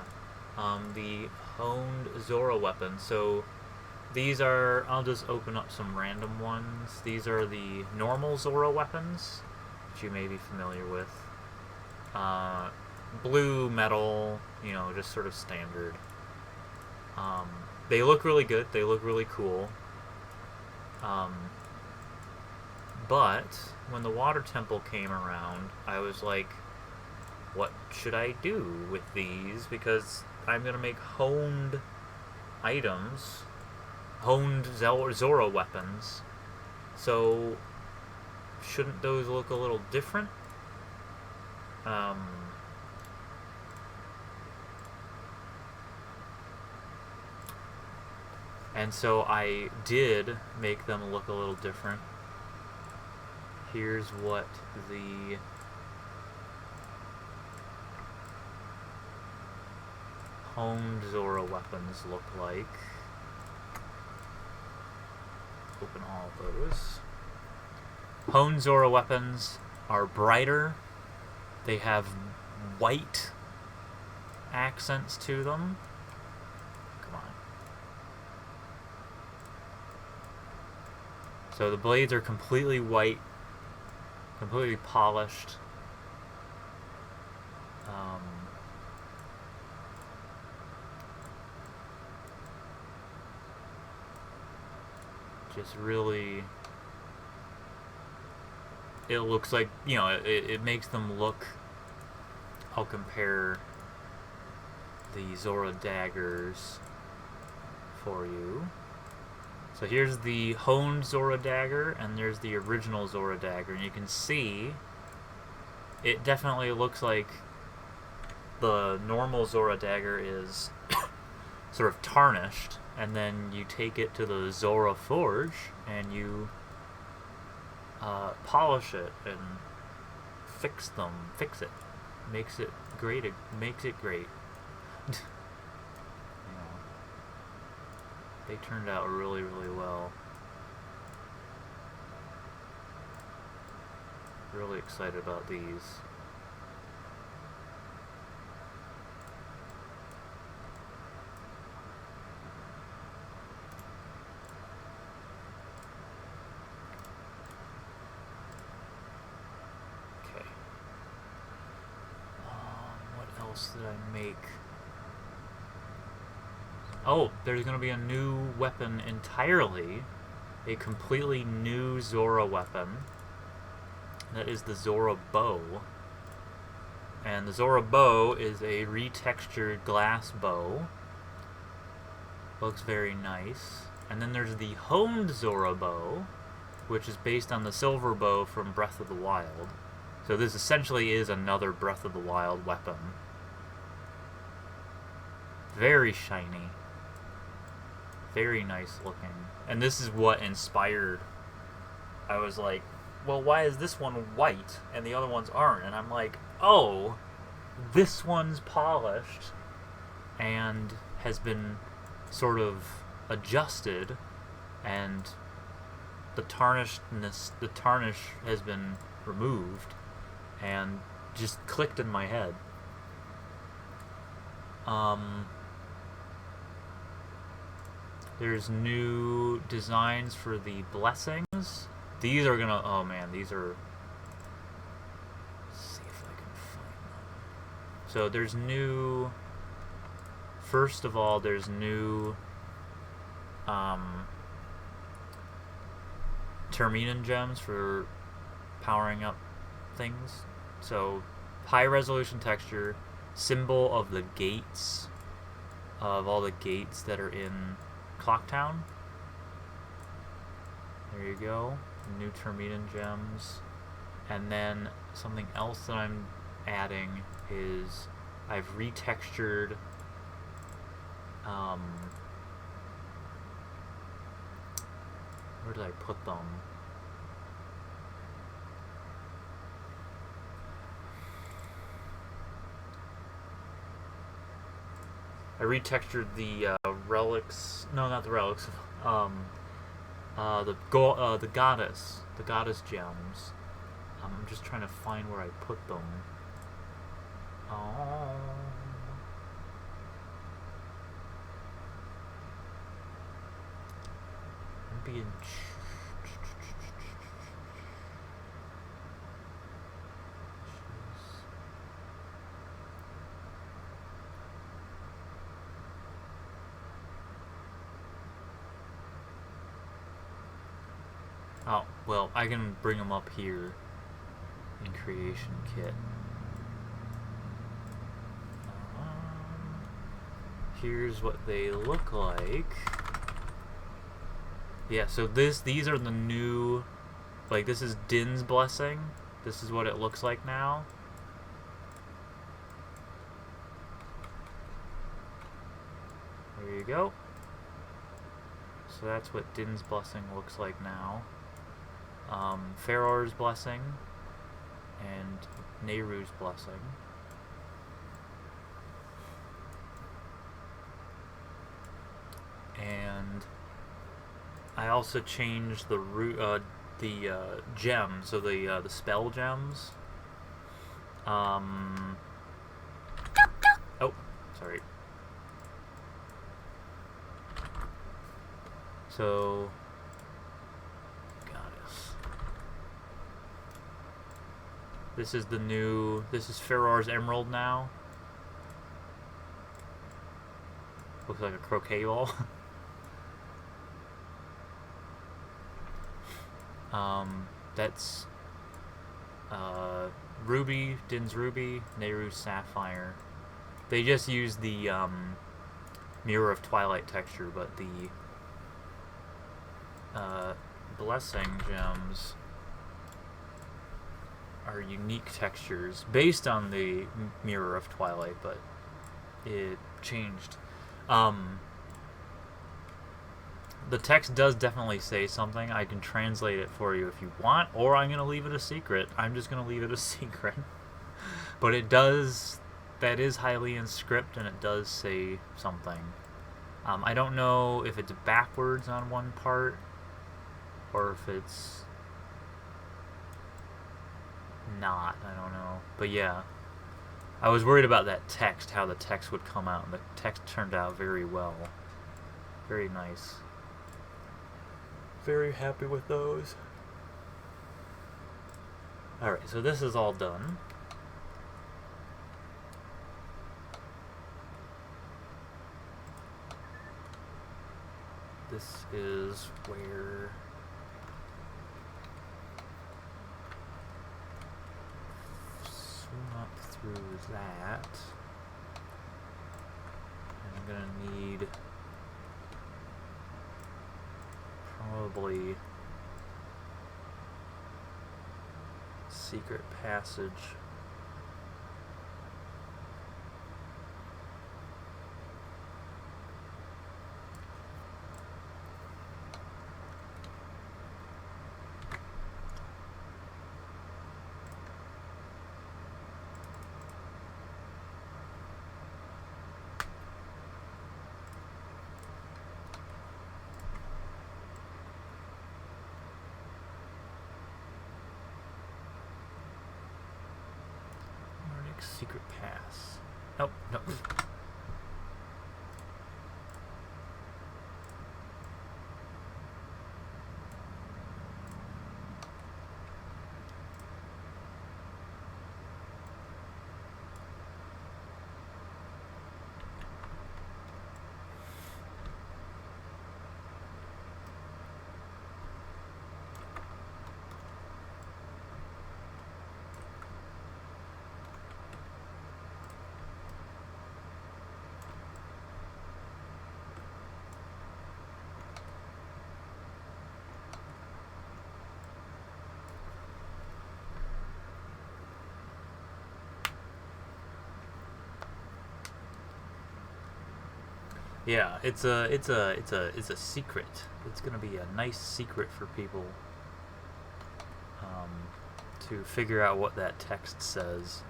the honed Zora weapon. So these are, I'll just open up some random ones. These are the normal Zora weapons, which you may be familiar with. Blue, metal, you know, just sort of standard. They look really good. They look really cool. But when the water temple came around, I was like, what should I do with these? Because I'm going to make honed items, honed Zora weapons. So, shouldn't those look a little different? And so I did make them look a little different. Here's what the honed Zora weapons look like. Open all of those. Honed Zora weapons are brighter. They have white accents to them. Come on. So the blades are completely white, completely polished. Just really, it looks like, you know, it makes them look. I'll compare the Zora daggers for you. So here's the honed Zora dagger, and there's the original Zora dagger, and you can see it definitely looks like the normal Zora dagger is sort of tarnished, and then you take it to the Zora forge and you polish it and fix it, makes it great. It makes it great. You know, they turned out really, really well. Really excited about these. Okay. What else did I make? Oh, there's going to be a new weapon entirely. A completely new Zora weapon. That is the Zora bow. And the Zora bow is a retextured glass bow. Looks very nice. And then there's the honed Zora bow, which is based on the silver bow from Breath of the Wild. So this essentially is another Breath of the Wild weapon. Very shiny. Very nice looking. And this is what inspired. I was like, well, why is this one white and the other ones aren't? And I'm like, oh, this one's polished and has been sort of adjusted, and the tarnish has been removed, and just clicked in my head. There's new designs for the blessings. These are gonna, oh man, these are, let's see if I can find them. So there's new, first of all, there's new Terminin gems for powering up things. So high resolution texture, symbol of the gates, of all the gates that are in Clocktown. There you go. New Terminin gems. And then something else that I'm adding is I've retextured where did I put them? I retextured the relics. No, not the relics. The goddess gems. I'm just trying to find where I put them. Oh. I'm being. Oh, well, I can bring them up here in Creation Kit. Here's what they look like. Yeah, so these are the new, like, this is Din's Blessing. This is what it looks like now. There you go. So that's what Din's Blessing looks like now. Faror's Blessing and Nehru's Blessing. And I also changed the gems, so the spell gems. Oh, sorry. So, This is the new... This is Ferrar's Emerald now. Looks like a croquet ball. That's... Ruby, Din's Ruby, Nehru's Sapphire. They just use the, Mirror of Twilight texture, but the, Blessing gems are unique textures based on the Mirror of Twilight, but it changed. The text does definitely say something. I can translate it for you if you want, or I'm going to leave it a secret. I'm just going to leave it a secret. But it does... That is highly in script, and it does say something. I don't know if it's backwards on one part, or if it's not. I don't know. But yeah. I was worried about that text, how the text would come out, and the text turned out very well. Very nice. Very happy with those. Alright, so this is all done. This is where... Swim up through that. And I'm gonna need... probably... secret passage. Secret pass. Nope, nope. Yeah, it's a secret. It's gonna be a nice secret for people to figure out what that text says.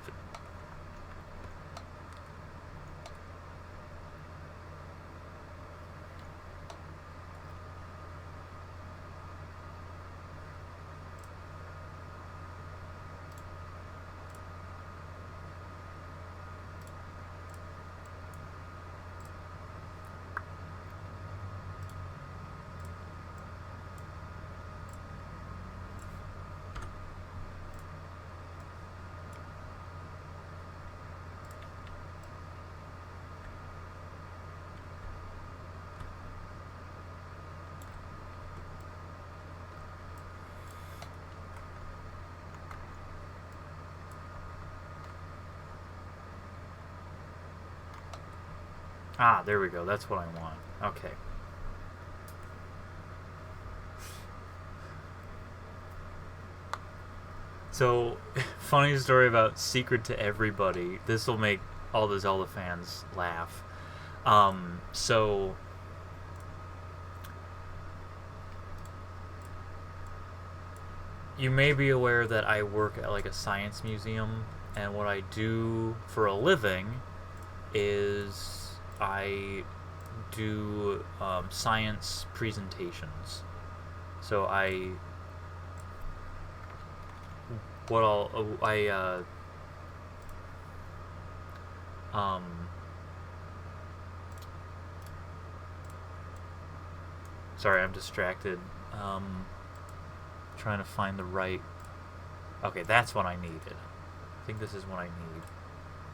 Ah, there we go. That's what I want. Okay. So, funny story about Secret to Everybody. This will make all the Zelda fans laugh. So... You may be aware that I work at like a science museum, and what I do for a living is I do science presentations. So sorry, I'm distracted. Trying to find the right... Okay, that's what I needed. I think this is what I need.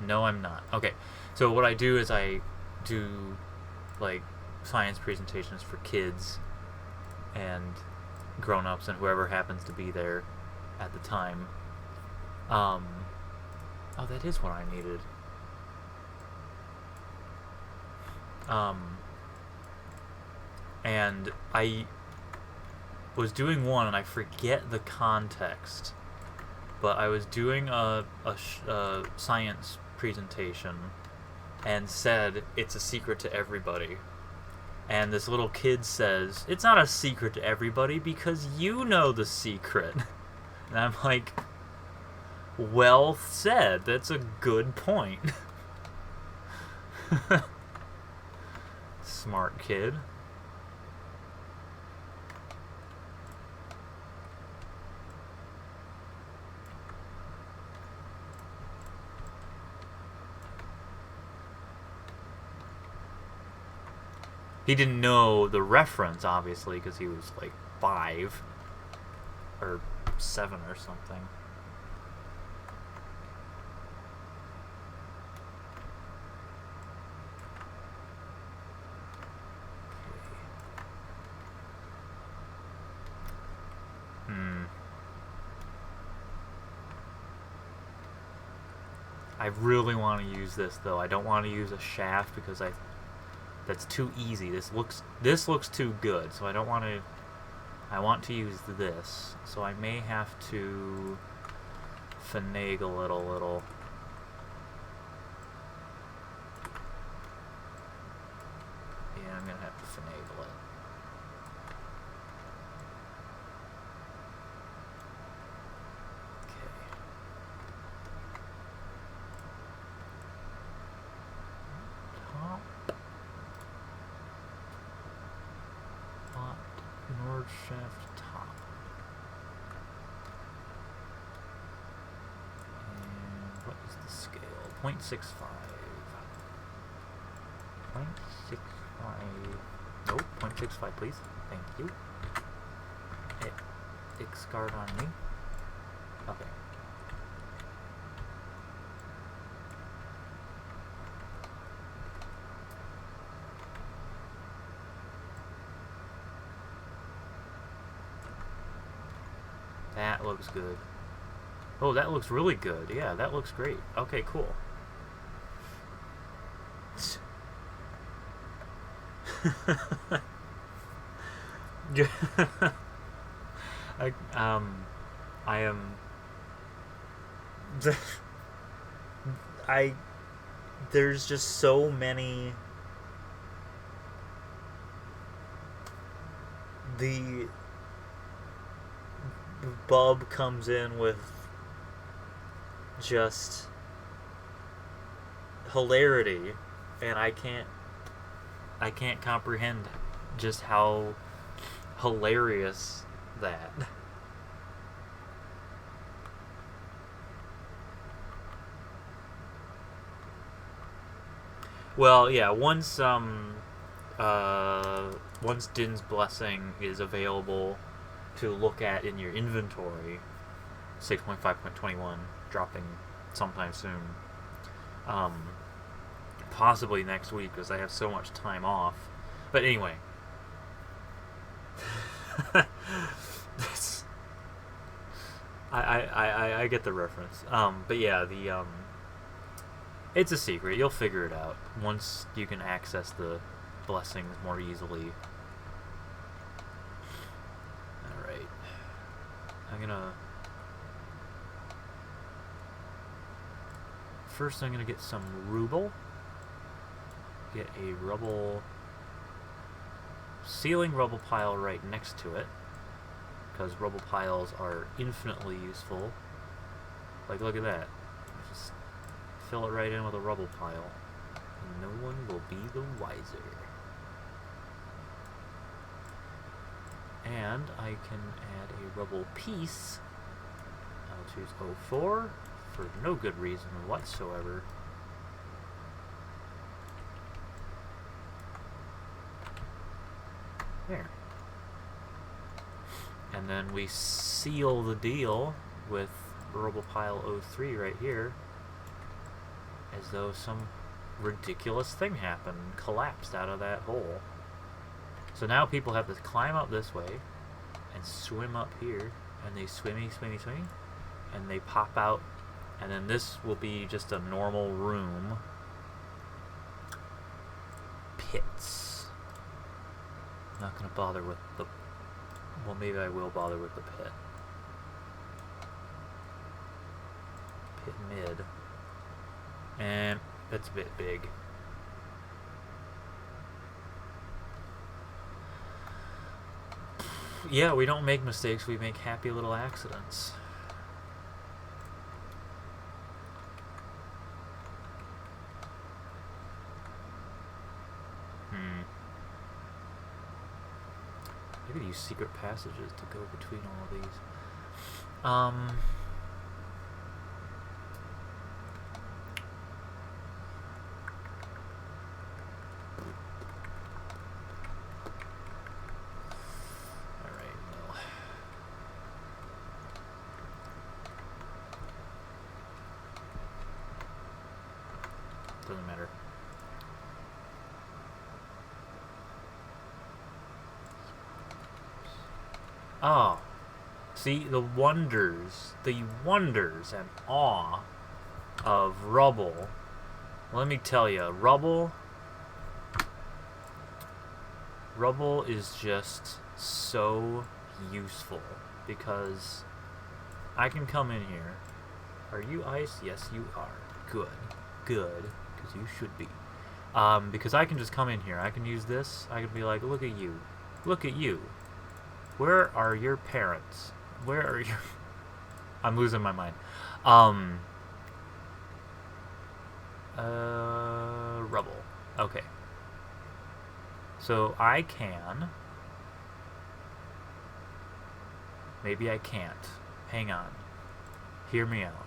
No, I'm not. Okay, so what I do is I do, like, science presentations for kids and grown-ups and whoever happens to be there at the time. Oh, that is what I needed. And I was doing one, and I forget the context, but I was doing a science presentation and said, it's a secret to everybody. And this little kid says, it's not a secret to everybody because you know the secret. And I'm like, well said. That's a good point. Smart kid. He didn't know the reference, obviously, because he was like 5 or 7 or something. I really want to use this, though. I don't want to use a shaft because that's too easy. This looks too good, so I don't want to. I want to use this, so I may have to finagle it a little. Yeah, I'm gonna have to finagle it. Shaft top. And what is the scale? 0.65. 0.65. Nope, 0.65, please. Thank you. Discard on me. Okay. That looks good. Oh, that looks really good. Yeah, that looks great. Okay, cool. I am. There's just so many. The Bub comes in with just hilarity, and I can't comprehend just how hilarious that. Well, yeah, once Din's Blessing is available to look at in your inventory, 6.5.21, dropping sometime soon. Possibly next week because I have so much time off. But anyway, I get the reference. But yeah, it's a secret. You'll figure it out once you can access the blessings more easily. Alright. First I'm gonna get some ruble. Get a rubble... ceiling rubble pile right next to it. Because rubble piles are infinitely useful. Like, look at that. Just fill it right in with a rubble pile. And no one will be the wiser. And I can add a rubble piece. I'll choose 04 for no good reason whatsoever. There. And then we seal the deal with rubble pile 03 right here, as though some ridiculous thing happened, collapsed out of that hole. So now people have to climb up this way and swim up here, and they swimmy, and they pop out, and then this will be just a normal room. Pits. I'm not gonna bother with the... Well, maybe I will bother with the pit. Pit mid. And that's a bit big. Yeah, we don't make mistakes, we make happy little accidents. I could use secret passages to go between all of these. Doesn't matter. Oh. See, the wonders and awe of rubble. Let me tell you, rubble is just so useful, because I can come in here. Are you ice? Yes, you are. Good. Because you should be. Because I can just come in here. I can use this. I can be like, look at you. Look at you. Where are your parents? Where are your... I'm losing my mind. Rubble. Okay. So I can... Maybe I can't. Hang on. Hear me out.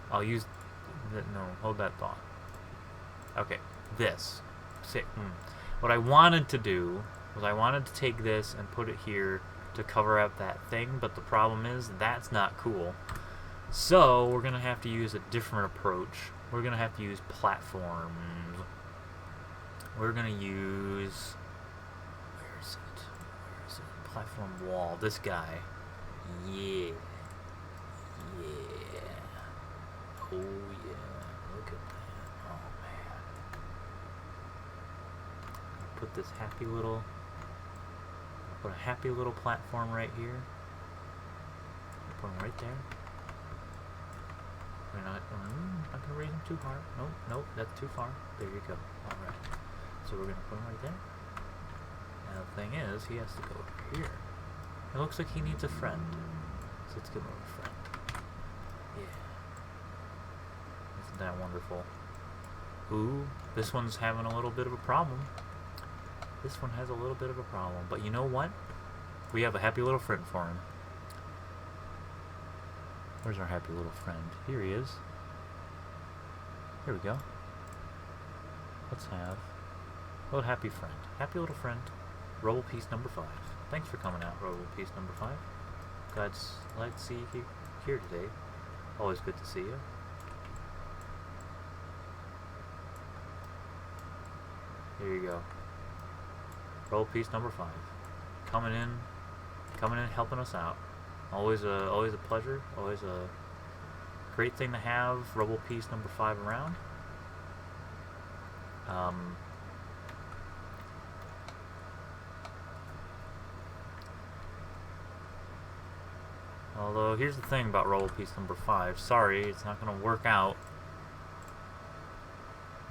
I'll use... No, hold that thought. Okay. This. What I wanted to do was I wanted to take this and put it here to cover up that thing, but the problem is that's not cool. So we're going to have to use a different approach. We're going to have to use platforms. We're going to use... Where is it? Platform wall. This guy. Yeah. Oh yeah. Look at that. Put this put a happy little platform right here. Put him right there. We're not gonna raise him too hard. Nope, that's too far. There you go. Alright. So we're gonna put him right there. Now the thing is, he has to go over here. It looks like he needs a friend. So let's give him a friend. Yeah. Isn't that wonderful? Ooh, this one's having a little bit of a problem. This one has a little bit of a problem, but you know what? We have a happy little friend for him. Where's our happy little friend? Here he is. Here we go. Let's have a little happy friend. Happy little friend. Rubble piece number 5. Thanks for coming out, Rubble piece number 5. Glad to see you here today. Always good to see you. Here you go. Rubble piece number 5. Coming in, helping us out. Always a pleasure. Always a great thing to have Rubble piece number 5 around. Although here's the thing about Rubble piece number 5. Sorry, it's not going to work out.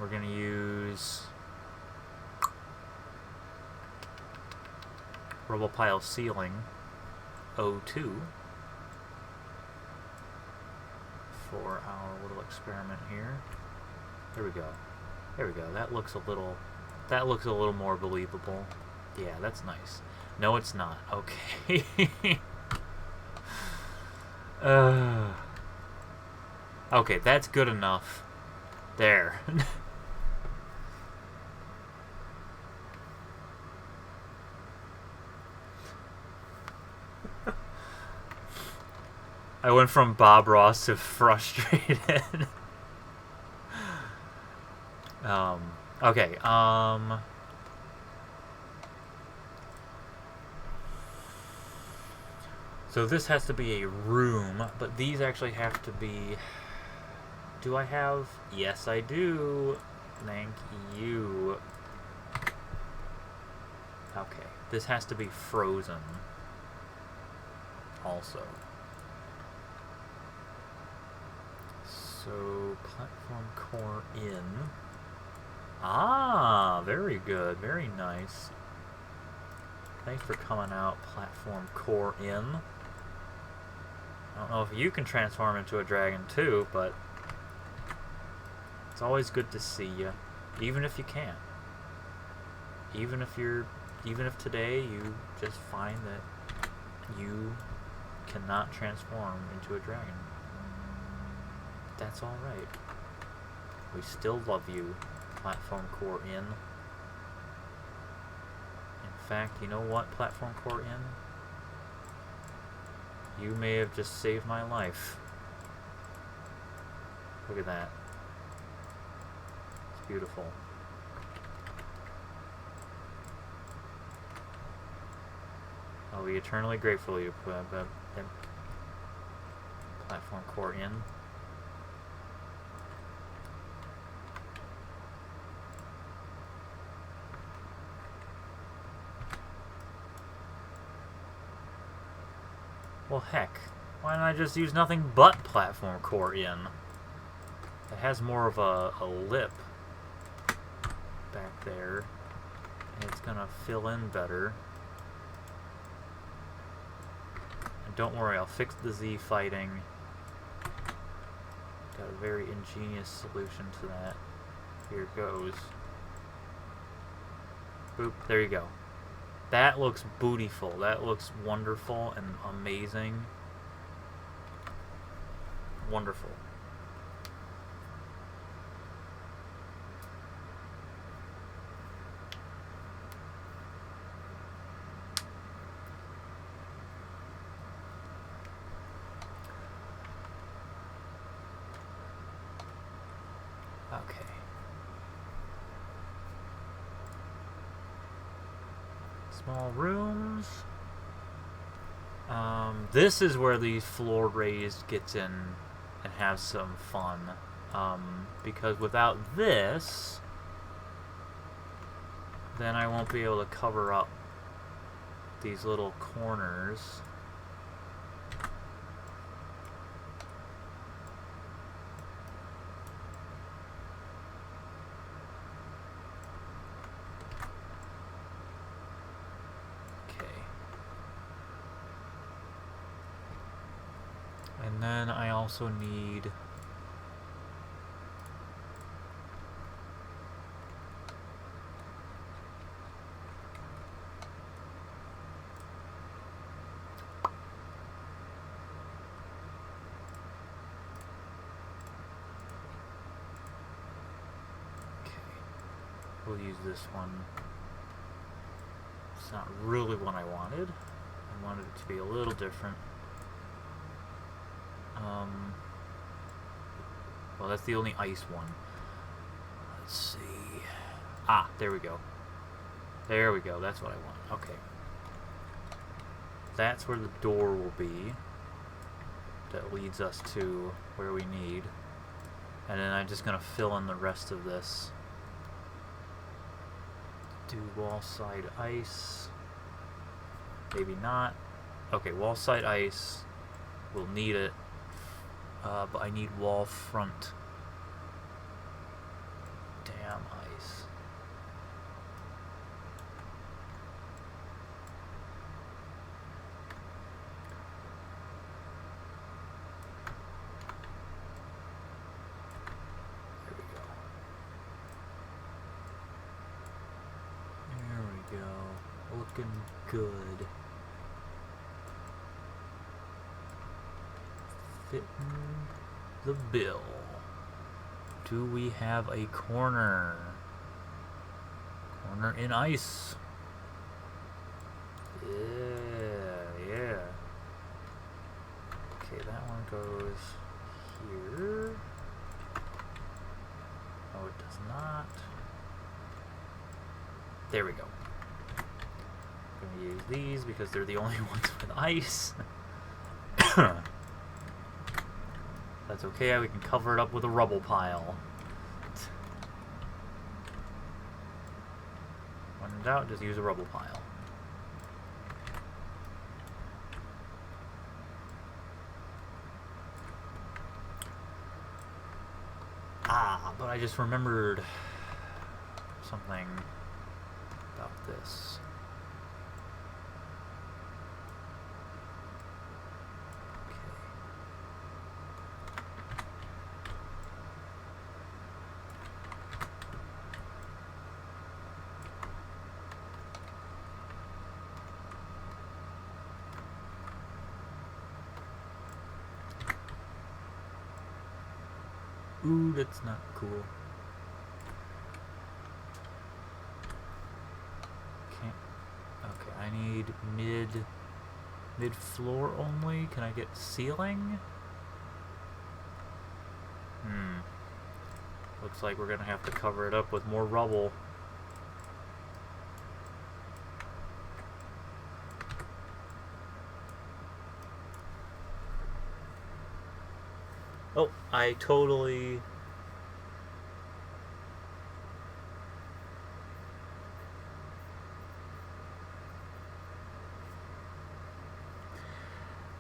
We're going to use Rubble pile ceiling 02 for our little experiment here. There we go. There we go. That looks a little more believable. Yeah, that's nice. No, it's not. Okay. Okay, that's good enough. There. I went from Bob Ross to frustrated. Okay, so this has to be a room, but these actually have to be... Do I have... Yes, I do. Thank you. Okay, this has to be frozen. Also. So, platform core in. Ah, very good. Very nice. Thanks for coming out, platform core in. I don't know if you can transform into a dragon too, but it's always good to see you, even if you can't. Even if today you just find that you cannot transform into a dragon. That's alright. We still love you, platform core in. In fact, you know what, platform core in? You may have just saved my life. Look at that. It's beautiful. I'll be eternally grateful you put platform core in. Well, heck, why don't I just use nothing but platform core in? It has more of a lip back there, and it's gonna fill in better. And don't worry, I'll fix the Z fighting. Got a very ingenious solution to that. Here it goes. Boop, there you go. That looks bootyful. That looks wonderful and amazing. Wonderful. Okay. Small rooms. This is where the floor raised gets in and has some fun. Because without this, then I won't be able to cover up these little corners. And then I also need we'll use this one. It's not really what I wanted. I wanted it to be a little different. Well, that's the only ice one. Let's see. Ah, there we go. There we go. That's what I want. Okay. That's where the door will be. That leads us to where we need. And then I'm just going to fill in the rest of this. Do wall side ice. Maybe not. Okay, wall side ice. We'll need it. But I need wall front. Damn ice. There we go. There we go. Looking good. Fitting the bill. Do we have a corner? Corner in ice. Yeah. Okay, that one goes here. Oh, it does not. There we go. I'm going to use these because they're the only ones with ice. That's okay, we can cover it up with a rubble pile. When in doubt, just use a rubble pile. Ah, but I just remembered something about this. Ooh, that's not cool. Okay, I need mid-floor only. Can I get ceiling? Looks like we're gonna have to cover it up with more rubble. Oh, I totally...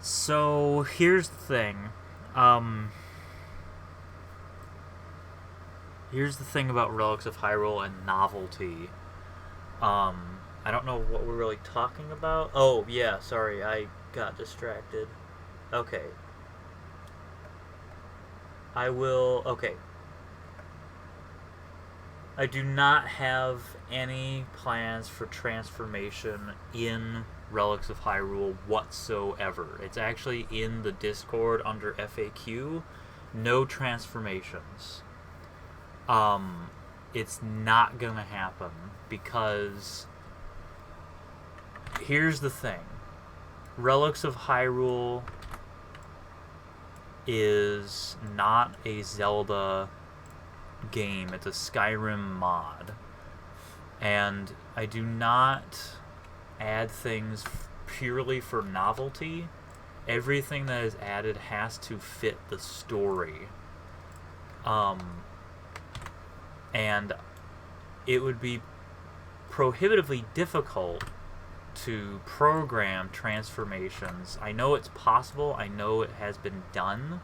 So, here's the thing. Here's the thing about Relics of Hyrule and novelty. I don't know what we're really talking about. Oh, yeah, sorry, I got distracted. Okay. Okay. I do not have any plans for transformation in Relics of Hyrule whatsoever. It's actually in the Discord under FAQ. No transformations. It's not gonna happen because here's the thing. Relics of Hyrule is not a Zelda game. It's a Skyrim mod. And I do not add things purely for novelty. Everything that is added has to fit the story. And it would be prohibitively difficult to program transformations. I know it's possible, I know it has been done,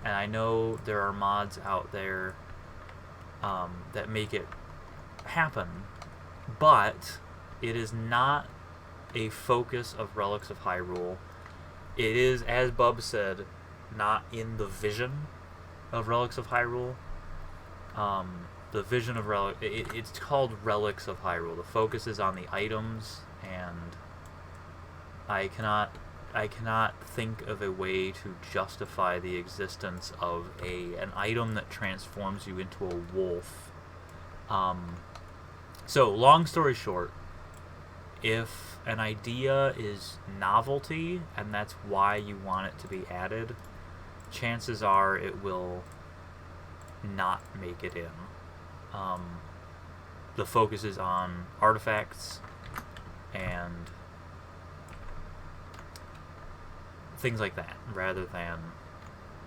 and I know there are mods out there that make it happen, but it is not a focus of Relics of Hyrule. It is, as Bub said, not in the vision of Relics of Hyrule. The vision of it's called Relics of Hyrule. The focus is on the items, and I cannot think of a way to justify the existence of an item that transforms you into a wolf. So, long story short, if an idea is novelty, and that's why you want it to be added, chances are it will not make it in. The focus is on artifacts and things like that, rather than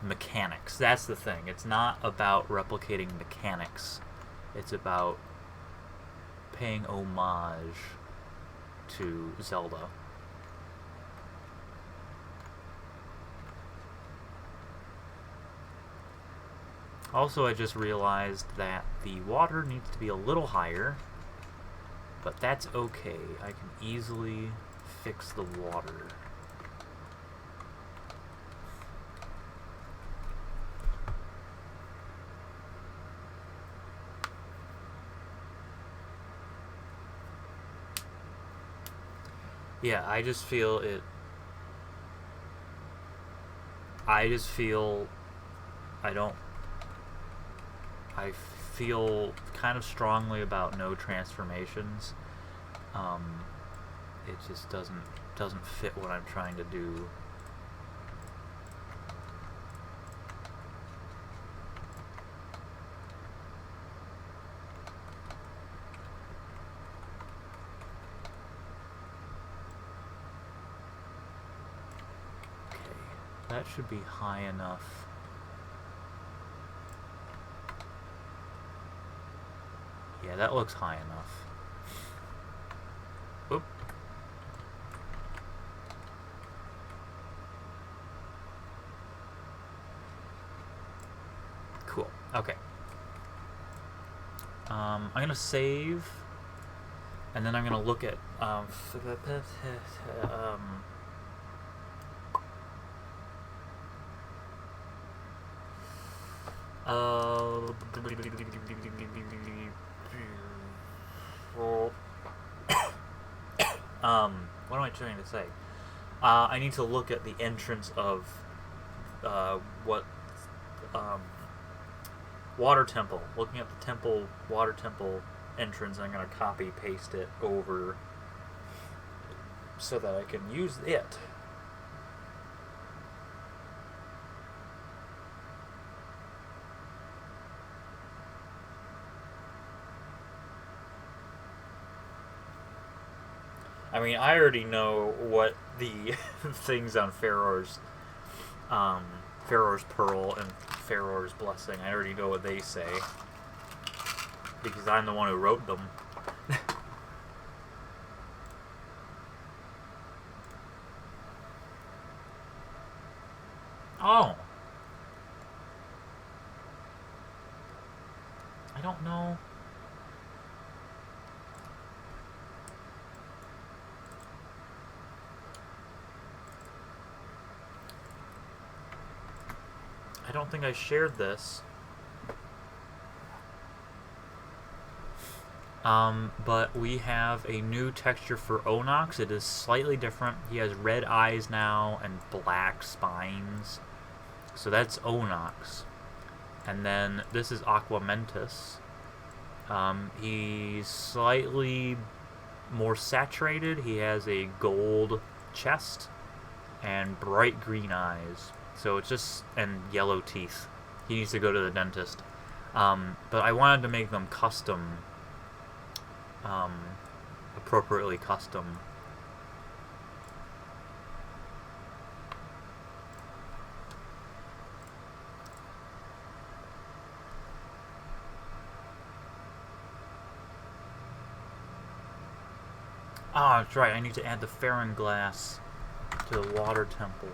mechanics. That's the thing. It's not about replicating mechanics. It's about paying homage to Zelda. Also, I just realized that the water needs to be a little higher, but that's okay. I can easily fix the water. Yeah, I feel kind of strongly about no transformations. It just doesn't fit what I'm trying to do. that should be high enough. Yeah, that looks high enough. Oop. Cool. Okay. I'm gonna save, and then I'm gonna look at what am I trying to say? I need to look at the entrance of what water temple. Looking at the temple, water temple entrance, and I'm gonna copy paste it over so that I can use it. I mean, I already know what the things on Pharaoh's Pearl and Pharaoh's Blessing, I already know what they say. Because I'm the one who wrote them. Oh! I don't know. I don't think I shared this. But we have a new texture for Onox. It is slightly different. He has red eyes now and black spines. So that's Onox. And then this is Aquamentus. He's slightly more saturated. He has a gold chest and bright green eyes. So it's just, and yellow teeth. He needs to go to the dentist. But I wanted to make them custom, appropriately custom. Ah, that's right, I need to add the Farron glass to the water temple.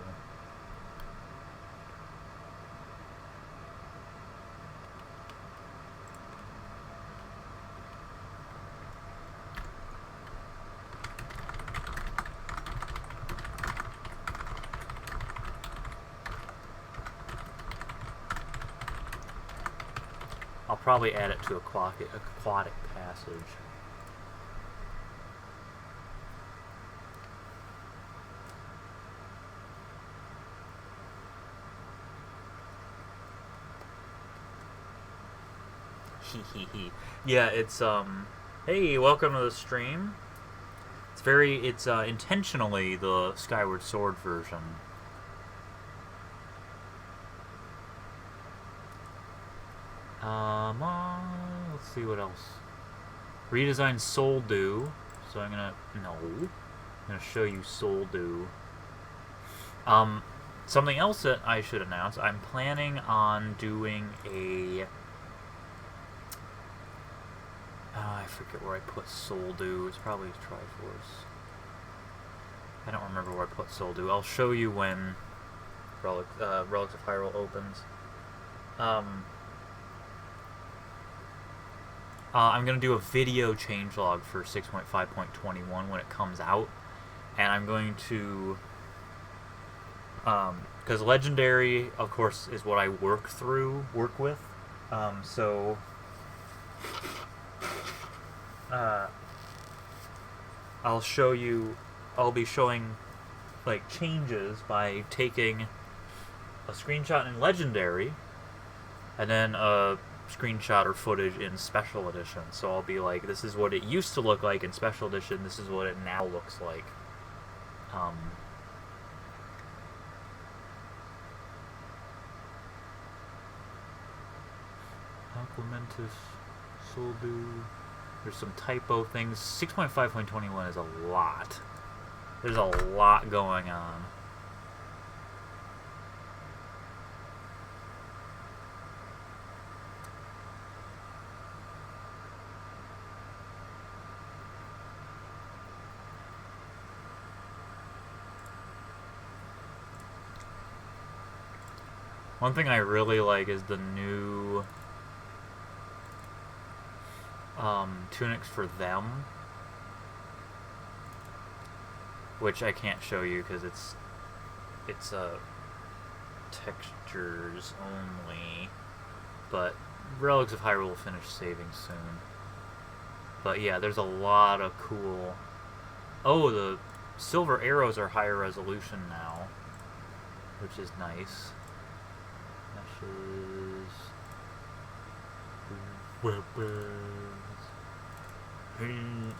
I'll probably add it to aquatic passage. Yeah, it's hey, welcome to the stream. It's intentionally the Skyward Sword version. Let's see what else. Redesign Soldu. So I'm gonna show you Soldu. Something else that I should announce. I'm planning on doing a. I forget where I put Soldu. It's probably Triforce. I don't remember where I put Soldu. I'll show you when Relics of Hyrule opens. I'm going to do a video changelog for 6.5.21 when it comes out. And I'm going to... because Legendary, of course, is what I work with. So... I'll be showing, like, changes by taking a screenshot in Legendary, and then a screenshot or footage in Special Edition. So I'll be like, this is what it used to look like in Special Edition, this is what it now looks like. Aquamentus, Soldu... There's some typo things. 6.5.21 is a lot. There's a lot going on. One thing I really like is the new tunics for them, which I can't show you because it's textures only. But Relics of Hyrule will finish saving soon. But yeah, there's a lot of cool. Oh, the silver arrows are higher resolution now, which is nice. Meshes, weapons,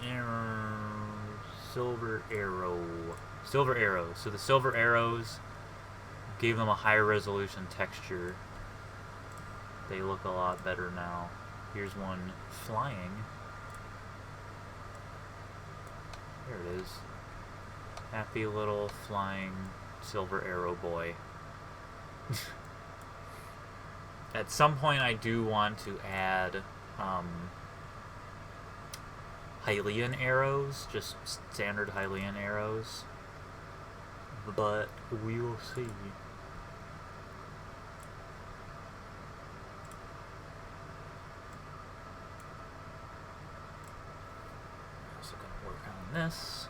arrows, silver arrows. So the silver arrows gave them a higher resolution texture. They look a lot better now. Here's one flying. There it is. Happy little flying silver arrow boy. At some point I do want to add Hylian arrows, just standard Hylian arrows. But we will see. Also gonna work on this.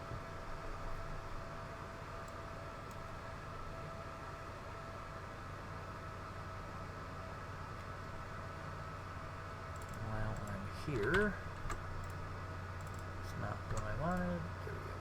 While I'm here, it's not what I wanted. There we go.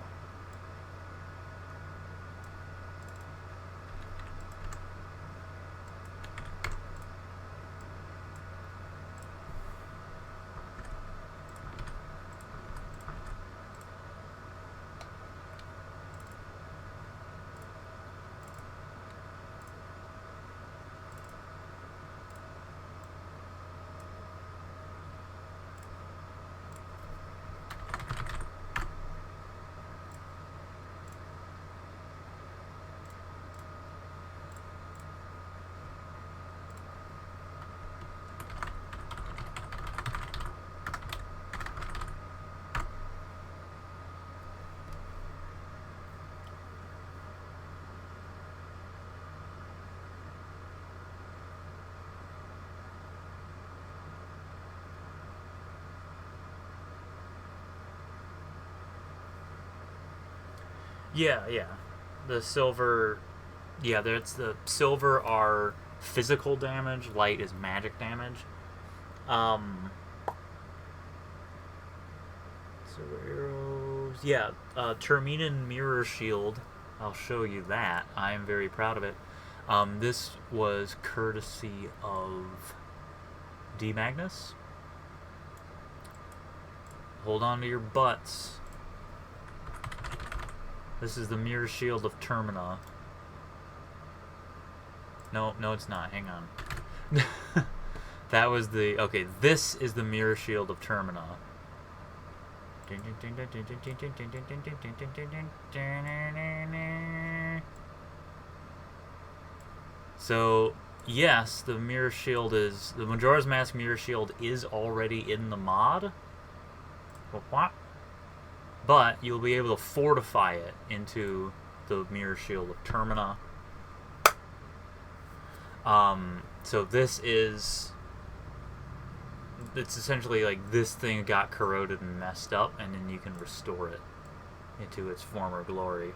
Yeah. The silver, yeah, that's the silver are physical damage, light is magic damage. Silver arrows, yeah, Terminan Mirror Shield, I'll show you that. I am very proud of it. This was courtesy of D. Magnus. Hold on to your butts. This is the Mirror Shield of Termina. No, it's not. Hang on. That was the... Okay, this is the Mirror Shield of Termina. So, yes, the Mirror Shield is... The Majora's Mask Mirror Shield is already in the mod. But you'll be able to fortify it into the Mirror Shield of Termina. So this is... It's essentially like this thing got corroded and messed up, and then you can restore it into its former glory.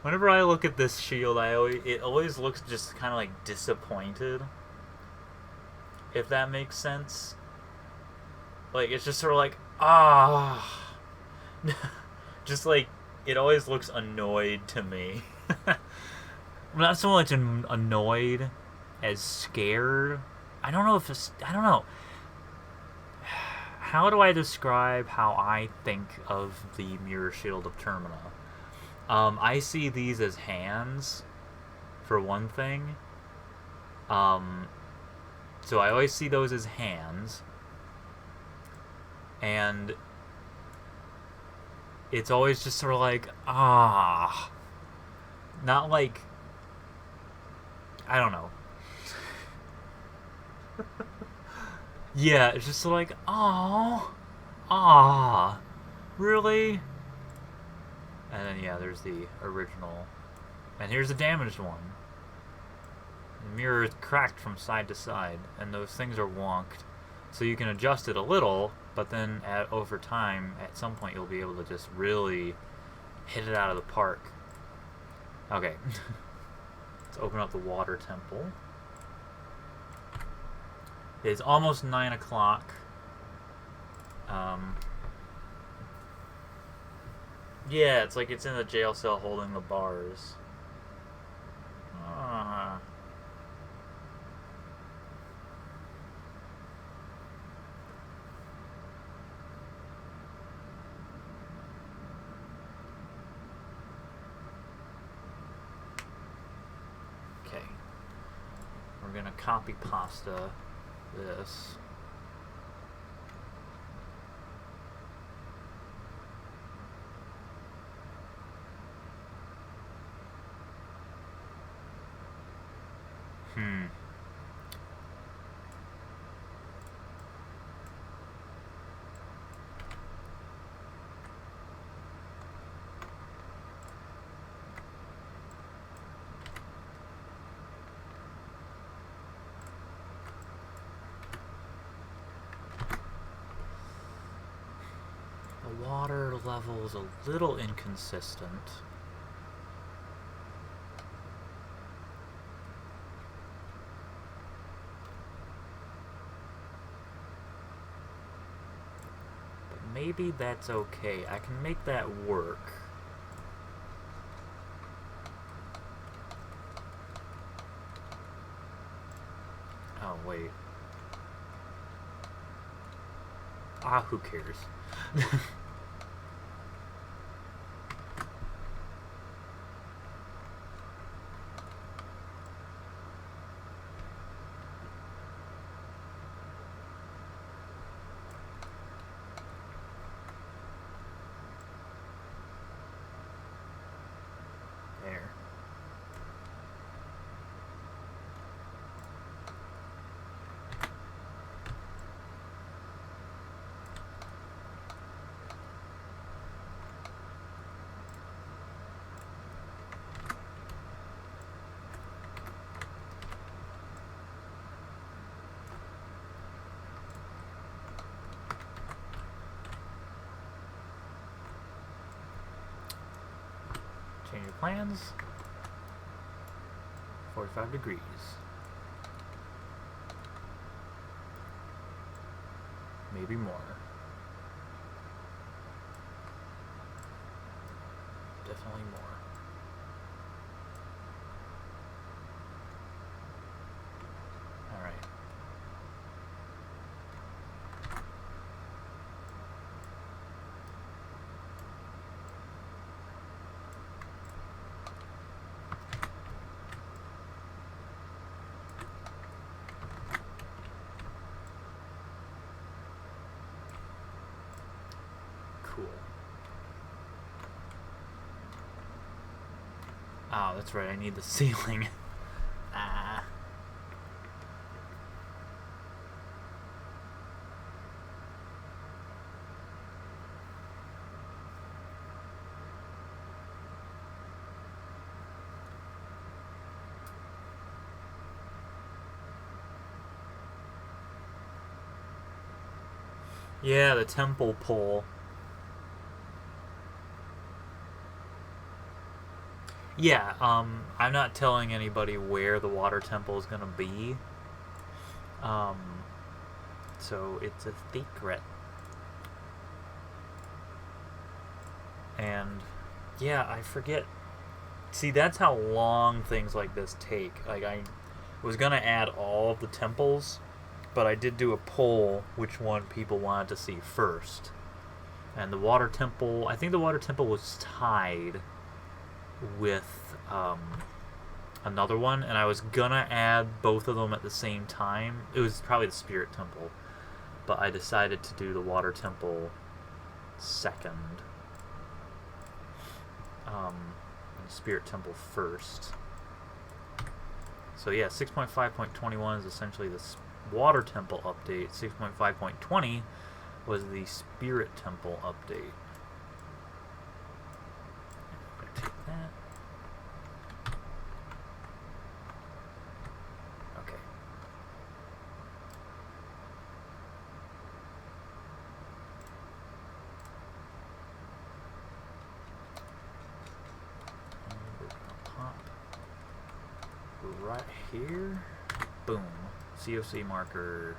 Whenever I look at this shield, it always looks just kind of like disappointed. If that makes sense. Like, it's just sort of like, just like, it always looks annoyed to me. I'm not so much annoyed as scared. I don't know. How do I describe how I think of the Mirror Shield of Termina? I see these as hands, for one thing. So I always see those as hands. And it's always just sort of like, not like, I don't know. Yeah, it's just sort of like, really? And then, yeah, there's the original. And here's the damaged one. The mirror is cracked from side to side, and those things are wonked. So you can adjust it a little, but then over time, at some point, you'll be able to just really hit it out of the park. Okay. Let's open up the water temple. It's almost 9 o'clock. Yeah, it's like it's in the jail cell holding the bars. Okay. We're gonna copy pasta this. The water level is a little inconsistent. Maybe that's okay. I can make that work. Oh, wait. Ah, who cares? Change your plans. 45 degrees. Maybe more. Definitely more. Alright. Cool. Oh, that's right, I need the ceiling. Ah. Yeah, the temple pole. Yeah, I'm not telling anybody where the water temple is gonna be. So it's a secret. And, yeah, I forget. See, that's how long things like this take. Like, I was gonna add all of the temples, but I did do a poll which one people wanted to see first. And the water temple, I think the water temple was tied with another one, and I was gonna add both of them at the same time. It was probably the spirit temple, but I decided to do the water temple second, and the spirit temple first. So yeah, 6.5.21 is essentially the water temple update. 6.5.20 was the spirit temple update. that. Okay. And we're gonna pop right here. Boom. COC marker.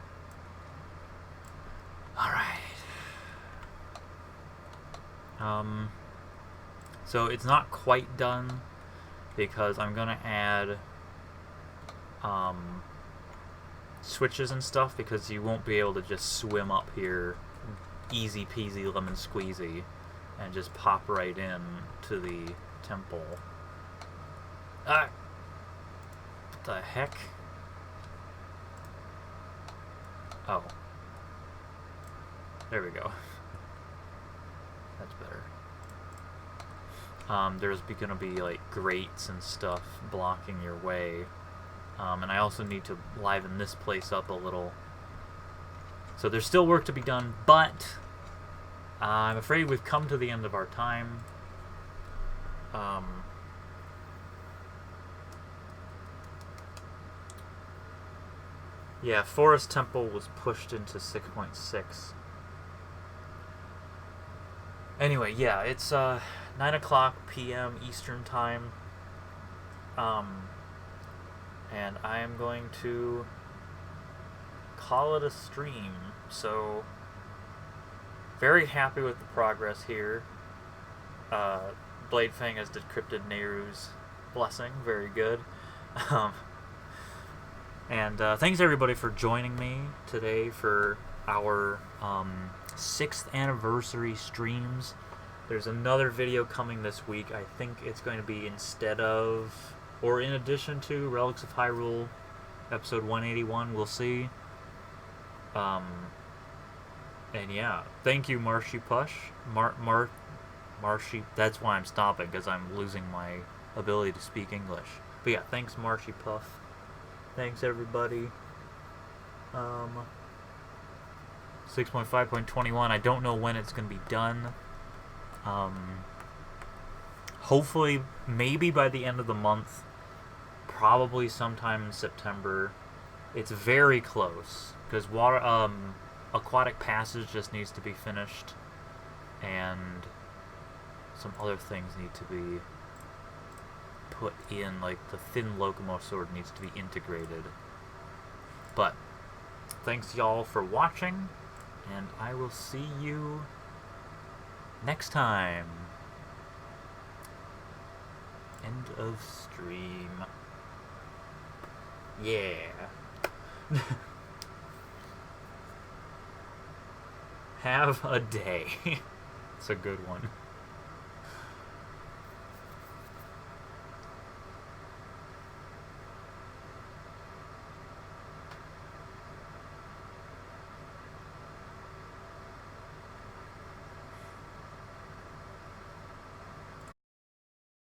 Alright. So it's not quite done because I'm gonna add switches and stuff, because you won't be able to just swim up here easy peasy lemon squeezy and just pop right in to the temple. Ah! What the heck? Oh. There we go. That's better. There's gonna be like grates and stuff blocking your way. And I also need to liven this place up a little. So there's still work to be done, but I'm afraid we've come to the end of our time. Yeah, Forest Temple was pushed into 6.6. Anyway, yeah, it's 9 o'clock p.m. Eastern Time. And I am going to call it a stream. So, very happy with the progress here. Bladefang has decrypted Nehru's blessing. Very good. And thanks everybody for joining me today for our 6th anniversary streams. There's another video coming this week. I think it's going to be instead of, or in addition to, Relics of Hyrule episode 181. We'll see. And yeah, thank you, Marshy Push. Marshy. That's why I'm stopping, because I'm losing my ability to speak English. But yeah, thanks, Marshy Puff. Thanks, everybody. 6.5.21. I don't know when it's going to be done. Hopefully, maybe by the end of the month. Probably sometime in September. It's very close, because Aquatic Passage just needs to be finished, and some other things need to be put in, like the Thin Locomo Sword needs to be integrated. But thanks y'all for watching, and I will see you next time. End of stream. Yeah. Have a day. It's a good one.